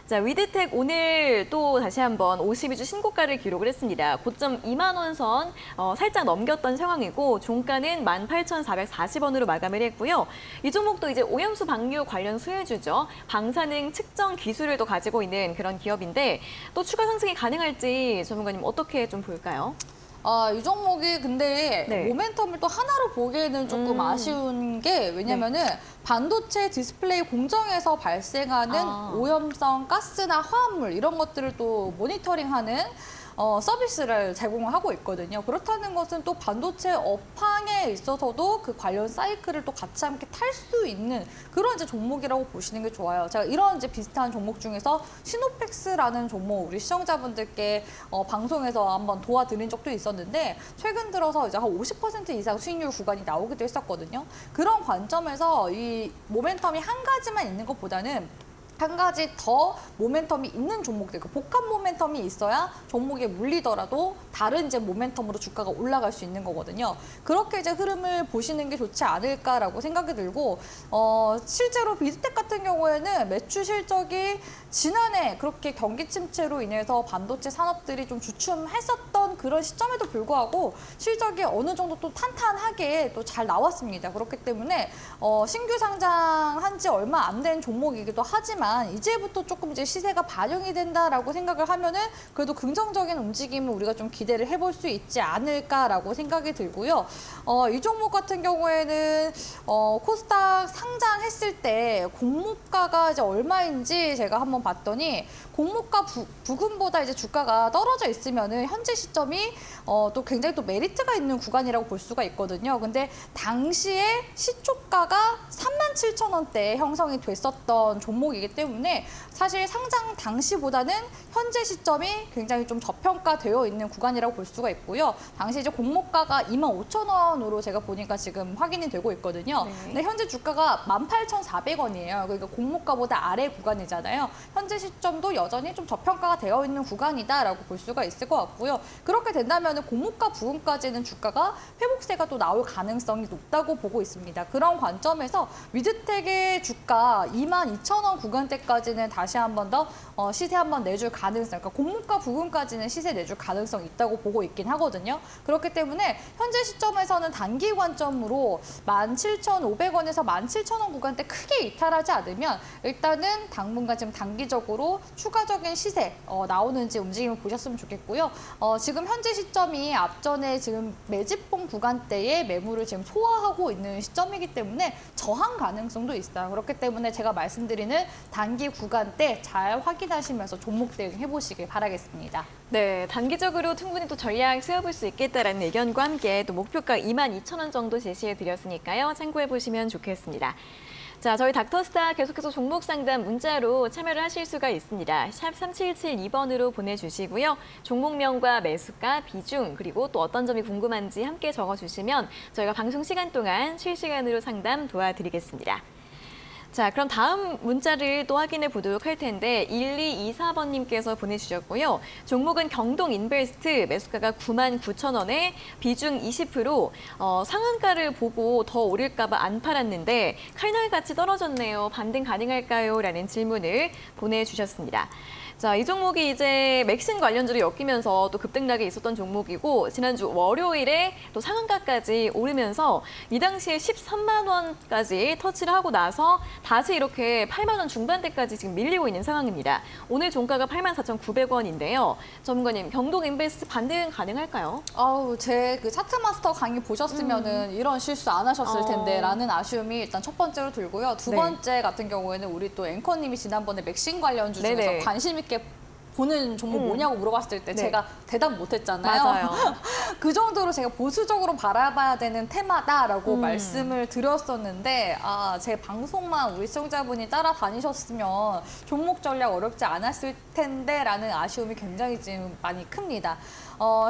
자, 위드텍 오늘 또 다시 한번 52주 신고가를 기록을 했습니다. 고점 2만 원 선 살짝 넘겼던 상황이고 종가는 18,440원으로 마감을 했고요. 이 종목도 이제 오염수 방류 관련 수혜주죠. 방사능 측정 기술을 또 가지고 있는 그런 기업인데 또 추가 상승이 가능할지 전문가님 어떻게 좀 볼까요? 이 종목이 근데 네. 모멘텀을 또 하나로 보기에는 조금 아쉬운 게 왜냐면은 반도체 디스플레이 공정에서 발생하는 오염성 가스나 화합물 이런 것들을 또 모니터링하는 서비스를 제공을 하고 있거든요. 그렇다는 것은 또 반도체 업황에 있어서도 그 관련 사이클을 또 같이 함께 탈 수 있는 그런 이제 종목이라고 보시는 게 좋아요. 제가 이런 이제 비슷한 종목 중에서 시노펙스라는 종목 우리 시청자분들께 방송에서 한번 도와드린 적도 있었는데 최근 들어서 이제 한 50% 이상 수익률 구간이 나오기도 했었거든요. 그런 관점에서 이 모멘텀이 한 가지만 있는 것보다는 한 가지 더 모멘텀이 있는 종목들, 그 복합 모멘텀이 있어야 종목에 물리더라도 다른 이제 모멘텀으로 주가가 올라갈 수 있는 거거든요. 그렇게 이제 흐름을 보시는 게 좋지 않을까라고 생각이 들고, 실제로 비드텍 같은 경우에는 매출 실적이 지난해 그렇게 경기 침체로 인해서 반도체 산업들이 좀 주춤했었던 그런 시점에도 불구하고 실적이 어느 정도 또 탄탄하게 또 잘 나왔습니다. 그렇기 때문에 신규 상장한 지 얼마 안 된 종목이기도 하지만 이제부터 조금 이제 시세가 반영이 된다라고 생각을 하면은 그래도 긍정적인 움직임을 우리가 좀 기대를 해볼 수 있지 않을까라고 생각이 들고요. 이 종목 같은 경우에는 코스닥 상장했을 때 공모가가 이제 얼마인지 제가 한번 봤더니 공모가 부근보다 이제 주가가 떨어져 있으면은 현재 시점이 또 굉장히 또 메리트가 있는 구간이라고 볼 수가 있거든요. 근데 당시에 시초가가 37,000원대에 형성이 됐었던 종목이기 때문에 사실 상장 당시보다는 현재 시점이 굉장히 좀 저평가되어 있는 구간이라고 볼 수가 있고요. 당시 이제 공모가가 25,000원으로 제가 보니까 지금 확인이 되고 있거든요. 네. 근데 현재 주가가 18,400원이에요. 그러니까 공모가보다 아래 구간이잖아요. 현재 시점도 여전히 좀 저평가가 되어 있는 구간이다라고 볼 수가 있을 것 같고요. 그렇게 된다면 공모가 부근까지는 주가가 회복세가 또 나올 가능성이 높다고 보고 있습니다. 그런 관점에서 위드텍의 주가 22,000원 구간 구간대까지는 다시 한 번 더 시세 한 번 내줄 가능성, 그러니까 공무가 부근까지는 시세 내줄 가능성 있다고 보고 있긴 하거든요. 그렇기 때문에 현재 시점에서는 단기 관점으로 17,500원에서 17,000원 구간대 크게 이탈하지 않으면 일단은 당분간 지금 단기적으로 추가적인 시세 나오는지 움직임을 보셨으면 좋겠고요. 지금 현재 시점이 앞전에 지금 매집봉 구간대의 매물을 지금 소화하고 있는 시점이기 때문에 저항 가능성도 있어요. 그렇기 때문에 제가 말씀드리는 단기 구간대 잘 확인하시면서 종목 대응해 보시길 바라겠습니다. 네, 단기적으로 충분히 또 전략 세워볼 수 있겠다라는 의견과 함께 또 목표가 22,000원 정도 제시해 드렸으니까요. 참고해 보시면 좋겠습니다. 자, 저희 닥터스타 계속해서 종목 상담 문자로 참여를 하실 수가 있습니다. 샵 3772번으로 보내주시고요. 종목명과 매수가, 비중, 그리고 또 어떤 점이 궁금한지 함께 적어주시면 저희가 방송 시간 동안 실시간으로 상담 도와드리겠습니다. 자, 그럼 다음 문자를 또 확인해 보도록 할 텐데 1224번님께서 보내주셨고요. 종목은 경동인베스트, 매수가가 99,000원에 비중 20%, 상한가를 보고 더 오를까 봐 안 팔았는데 칼날같이 떨어졌네요. 반등 가능할까요? 라는 질문을 보내주셨습니다. 자, 이 종목이 이제 맥신 관련주로 엮이면서 또 급등락이 있었던 종목이고 지난주 월요일에 또 상한가까지 오르면서 이 당시에 13만 원까지 터치를 하고 나서 다시 이렇게 8만 원 중반대까지 지금 밀리고 있는 상황입니다. 오늘 종가가 84,900원인데요. 전문가님, 경동인베스트 반등 가능할까요? 아우, 제 그 차트 마스터 강의 보셨으면은 이런 실수 안 하셨을 텐데라는 아쉬움이 일단 첫 번째로 들고요. 두 네. 번째 같은 경우에는 우리 또 앵커님이 지난번에 맥신 관련주 중에서 네네. 관심 있게 보는 종목 뭐냐고 물어봤을 때 네. 제가 대답 못했잖아요. 맞아요. 그 정도로 제가 보수적으로 바라봐야 되는 테마다라고 말씀을 드렸었는데 제 방송만 우리 시청자분이 따라다니셨으면 종목 전략 어렵지 않았을 텐데라는 아쉬움이 굉장히 지금 많이 큽니다.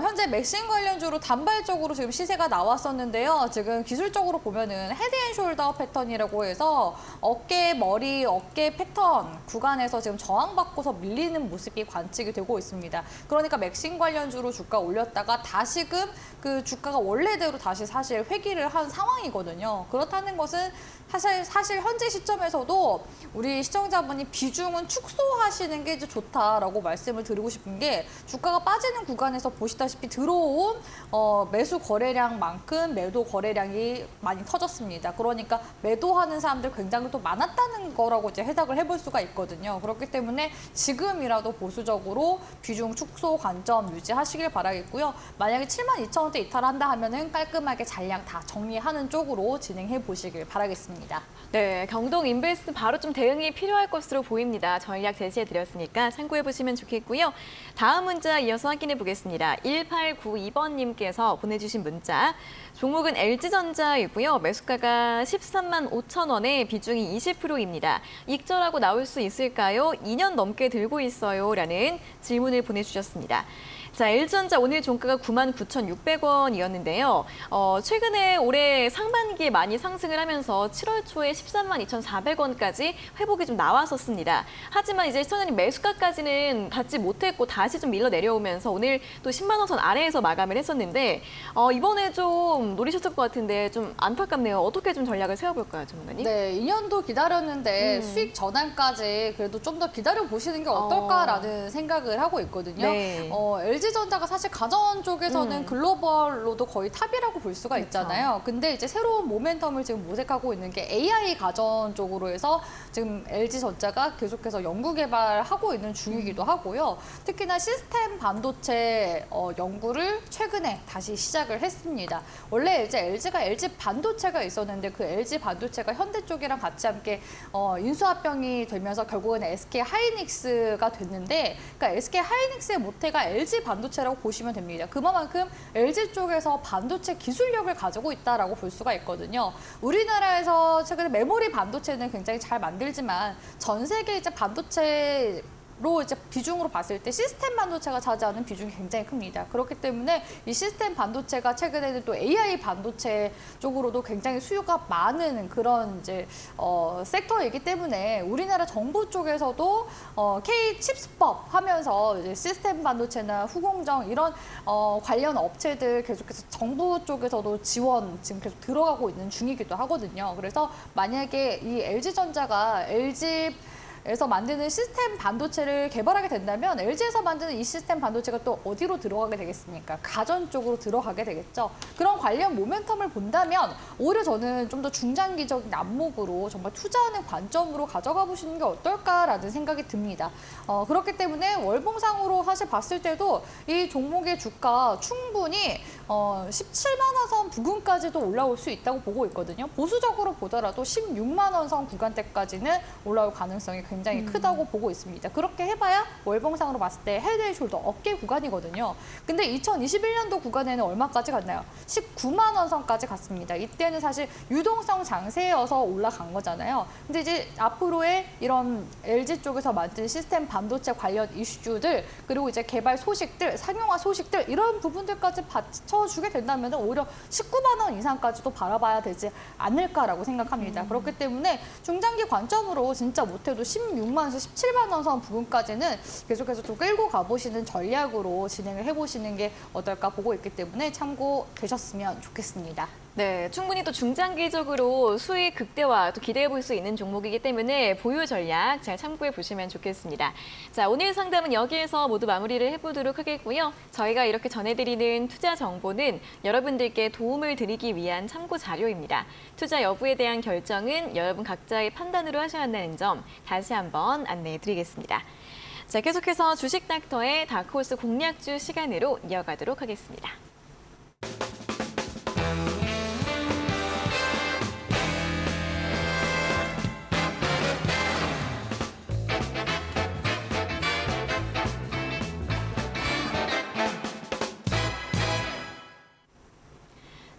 현재 맥신 관련주로 단발적으로 지금 시세가 나왔었는데요. 지금 기술적으로 보면은 헤드앤숄더 패턴이라고 해서 어깨, 머리, 어깨 패턴 구간에서 지금 저항받고서 밀리는 모습이 관측이 되고 있습니다. 그러니까 맥신 관련주로 주가 올렸다가 다시금 그 주가가 원래대로 다시 사실 회귀를 한 상황이거든요. 그렇다는 것은 사실 현재 시점에서도 우리 시청자분이 비중은 축소하시는 게 이제 좋다라고 말씀을 드리고 싶은 게 주가가 빠지는 구간에서 보시다시피 들어온 매수 거래량만큼 매도 거래량이 많이 터졌습니다. 그러니까 매도하는 사람들 굉장히 또 많았다는 거라고 이제 해석을 해볼 수가 있거든요. 그렇기 때문에 지금이라도 보수적으로 비중 축소 관점 유지하시길 바라겠고요. 만약에 72,000원대 이탈한다 하면은 깔끔하게 잔량 다 정리하는 쪽으로 진행해 보시길 바라겠습니다. 네, 경동인베스트 바로 좀 대응이 필요할 것으로 보입니다. 전략 제시해드렸으니까 참고해 보시면 좋겠고요. 다음 문자 이어서 확인해 보겠습니다. 1892번님께서 보내주신 문자. 종목은 LG전자이고요. 매수가가 13만 5천 원에 비중이 20%입니다. 익절하고 나올 수 있을까요? 2년 넘게 들고 있어요. 라는 질문을 보내주셨습니다. 자, LG전자 오늘 종가가 99,600원이었는데요. 최근에 올해 상반기에 많이 상승을 하면서 7월 초에 13만 2,400원까지 회복이 좀 나왔었습니다. 하지만 이제 시청자님 매수가까지는 받지 못했고 다시 좀 밀려 내려오면서 오늘 또 10만 원 선 아래에서 마감을 했었는데 이번에 좀 노리셨을 것 같은데 좀 안타깝네요. 어떻게 좀 전략을 세워볼까요, 전문가님? 네, 2년도 기다렸는데 수익 전환까지 그래도 좀 더 기다려 보시는 게 어떨까라는 생각을 하고 있거든요. 네. LG전자가 사실 가전 쪽에서는 글로벌로도 거의 탑이라고 볼 수가 그렇죠. 있잖아요. 근데 이제 새로운 모멘텀을 지금 모색하고 있는 게 AI 가전 쪽으로 해서 지금 LG전자가 계속해서 연구 개발하고 있는 중이기도 하고요. 특히나 시스템 반도체 연구를 최근에 다시 시작을 했습니다. 원래 이제 LG가 LG 반도체가 있었는데 그 LG 반도체가 현대 쪽이랑 같이 함께 인수합병이 되면서 결국은 SK 하이닉스가 됐는데, 그러니까 SK 하이닉스의 모태가 LG 반도체라고 보시면 됩니다. 그만큼 LG 쪽에서 반도체 기술력을 가지고 있다라고 볼 수가 있거든요. 우리나라에서 최근에 메모리 반도체는 굉장히 잘 만들지만 전 세계 이제 반도체 로 이제 비중으로 봤을 때 시스템 반도체가 차지하는 비중이 굉장히 큽니다. 그렇기 때문에 이 시스템 반도체가 최근에는 또 AI 반도체 쪽으로도 굉장히 수요가 많은 그런 이제 섹터이기 때문에 우리나라 정부 쪽에서도 K 칩스법 하면서 이제 시스템 반도체나 후공정 이런 관련 업체들 계속해서 정부 쪽에서도 지원 지금 계속 들어가고 있는 중이기도 하거든요. 그래서 만약에 이 LG전자가 LG LG에서 만드는 시스템 반도체를 개발하게 된다면 LG에서 만드는 이 시스템 반도체가 또 어디로 들어가게 되겠습니까? 가전 쪽으로 들어가게 되겠죠. 그런 관련 모멘텀을 본다면 오히려 저는 좀 더 중장기적인 안목으로 정말 투자하는 관점으로 가져가 보시는 게 어떨까라는 생각이 듭니다. 그렇기 때문에 월봉상으로 사실 봤을 때도 이 종목의 주가 충분히 17만 원 선 부근까지도 올라올 수 있다고 보고 있거든요. 보수적으로 보더라도 16만 원 선 구간대까지는 올라올 가능성이 굉장히 크다고 보고 있습니다. 그렇게 해봐야 월봉상으로 봤을 때 헤드 숄더 어깨 구간이거든요. 근데 2021년도 구간에는 얼마까지 갔나요? 19만 원 선까지 갔습니다. 이때는 사실 유동성 장세여서 올라간 거잖아요. 근데 이제 앞으로의 이런 LG 쪽에서 만든 시스템 반도체 관련 이슈들 그리고 이제 개발 소식들, 상용화 소식들 이런 부분들까지 받쳐주게 된다면 오히려 19만 원 이상까지도 바라봐야 되지 않을까라고 생각합니다. 그렇기 때문에 중장기 관점으로 진짜 못해도 16만에서 17만 원 선 부분까지는 계속해서 좀 끌고 가보시는 전략으로 진행을 해보시는 게 어떨까 보고 있기 때문에 참고되셨으면 좋겠습니다. 네, 충분히 또 중장기적으로 수익 극대화 또 기대해 볼 수 있는 종목이기 때문에 보유 전략 잘 참고해 보시면 좋겠습니다. 자, 오늘 상담은 여기에서 모두 마무리를 해보도록 하겠고요. 저희가 이렇게 전해드리는 투자 정보는 여러분들께 도움을 드리기 위한 참고 자료입니다. 투자 여부에 대한 결정은 여러분 각자의 판단으로 하셔야 한다는 점 다시 한번 안내해 드리겠습니다. 자, 계속해서 주식 닥터의 다크호스 공략주 시간으로 이어가도록 하겠습니다.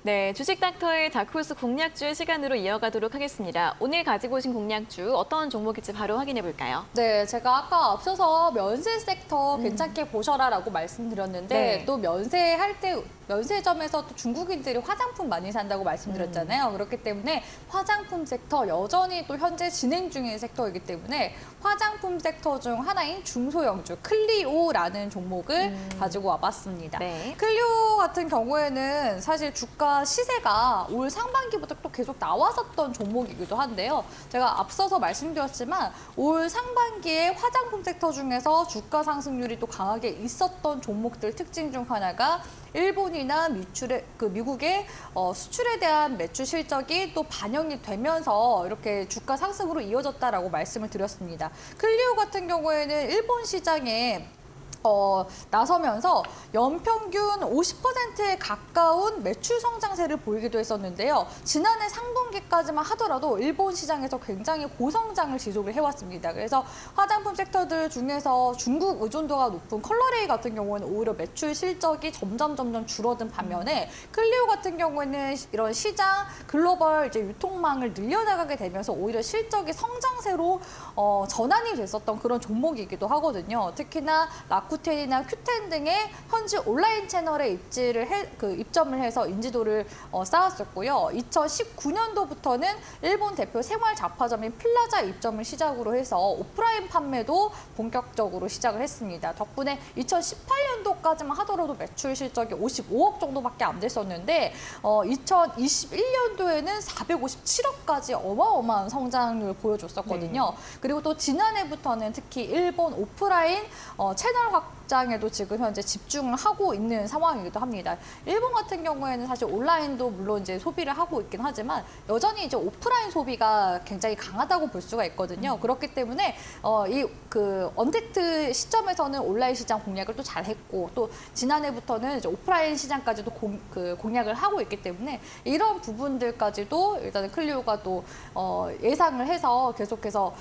네, 주식 닥터의 다크호스 공략주 시간으로 이어가도록 하겠습니다. 오늘 가지고 오신 공략주 어떤 종목일지 바로 확인해 볼까요? 네, 제가 아까 앞서서 면세 섹터 괜찮게 보셔라라고 말씀드렸는데 네. 또 면세할 때 면세점에서 또 중국인들이 화장품 많이 산다고 말씀드렸잖아요. 그렇기 때문에 화장품 섹터 여전히 또 현재 진행 중인 섹터이기 때문에 화장품 섹터 중 하나인 중소형주 클리오라는 종목을 가지고 와봤습니다. 네. 클리오 같은 경우에는 사실 주가 시세가 올 상반기부터 또 계속 나왔었던 종목이기도 한데요. 제가 앞서서 말씀드렸지만 올 상반기에 화장품 섹터 중에서 주가 상승률이 또 강하게 있었던 종목들 특징 중 하나가 일본이나 미국의 수출에 대한 매출 실적이 또 반영이 되면서 이렇게 주가 상승으로 이어졌다라고 말씀을 드렸습니다. 클리오 같은 경우에는 일본 시장에 나서면서 연평균 50%에 가까운 매출 성장세를 보이기도 했었는데요. 지난해 상분기까지만 하더라도 일본 시장에서 굉장히 고성장을 지속을 해왔습니다. 그래서 화장품 섹터들 중에서 중국 의존도가 높은 컬러레이 같은 경우에는 오히려 매출 실적이 점점 줄어든 반면에 클리오 같은 경우에는 이런 시장 글로벌 이제 유통망을 늘려나가게 되면서 오히려 실적이 성장세로 전환이 됐었던 그런 종목이기도 하거든요. 특히나 라쿠텐이나 큐텐 등의 현지 온라인 채널에 입점을 해서 인지도를 쌓았었고요. 2019년도부터는 일본 대표 생활 잡화점인 플라자 입점을 시작으로 해서 오프라인 판매도 본격적으로 시작을 했습니다. 덕분에 2018년도까지만 하더라도 매출 실적이 55억 정도밖에 안 됐었는데 2021년도에는 457억까지 어마어마한 성장률을 보여줬었거든요. 네. 그리고 또 지난해부터는 특히 일본 오프라인 채널 확장에도 지금 현재 집중을 하고 있는 상황이기도 합니다. 일본 같은 경우에는 사실 온라인도 물론 이제 소비를 하고 있긴 하지만 여전히 이제 오프라인 소비가 굉장히 강하다고 볼 수가 있거든요. 그렇기 때문에 언택트 시점에서는 온라인 시장 공략을 또 잘했고 또 지난해부터는 이제 오프라인 시장까지도 공략을 하고 있기 때문에 이런 부분들까지도 일단은 클리오가 또 예상을 해서 계속해서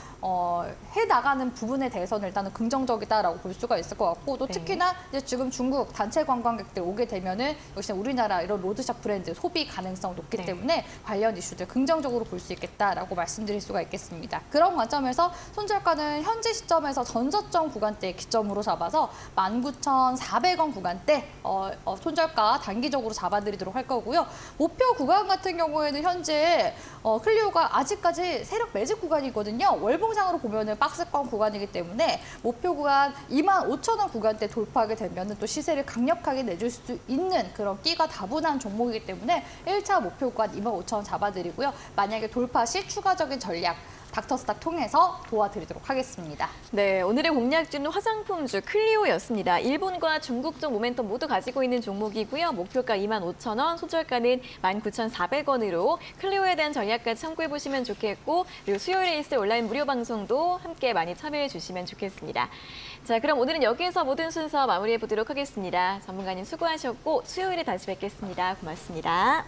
해나가는 부분에 대해서는 일단은 긍정적이다라고 볼 수가 있을 것 같고 또 특히나 이제 지금 중국 단체 관광객들 오게 되면은 역시 우리나라 이런 로드샵 브랜드 소비 가능성 높기 때문에 관련 이슈들 긍정적으로 볼 수 있겠다라고 말씀드릴 수가 있겠습니다. 그런 관점에서 손절가는 현재 시점에서 전저점 구간대 기점으로 잡아서 19,400원 구간대 손절가 단기적으로 잡아드리도록 할 거고요. 목표 구간 같은 경우에는 현재 클리오가 아직까지 세력 매집 구간이거든요. 월봉상으로 보면은 박스권 구간이기 때문에 목표 구간 25,000원 구간대 돌파하게 되면 또 시세를 강력하게 내줄 수 있는 그런 끼가 다분한 종목이기 때문에 1차 목표 구간 25,000원 잡아드리고요. 만약에 돌파 시 추가적인 전략 닥터스탁 통해서 도와드리도록 하겠습니다. 네, 오늘의 공략주는 화장품주 클리오였습니다. 일본과 중국적 모멘텀 모두 가지고 있는 종목이고요. 목표가 25,000원, 손절가는 19,400원으로 클리오에 대한 전략까지 참고해 보시면 좋겠고, 그리고 수요일에 있을 온라인 무료 방송도 함께 많이 참여해 주시면 좋겠습니다. 자, 그럼 오늘은 여기에서 모든 순서 마무리해 보도록 하겠습니다. 전문가님 수고하셨고 수요일에 다시 뵙겠습니다. 고맙습니다.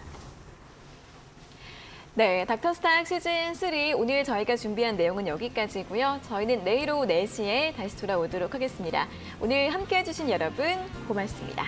네, 닥터스탁 시즌3 오늘 저희가 준비한 내용은 여기까지고요. 저희는 내일 오후 4시에 다시 돌아오도록 하겠습니다. 오늘 함께해 주신 여러분 고맙습니다.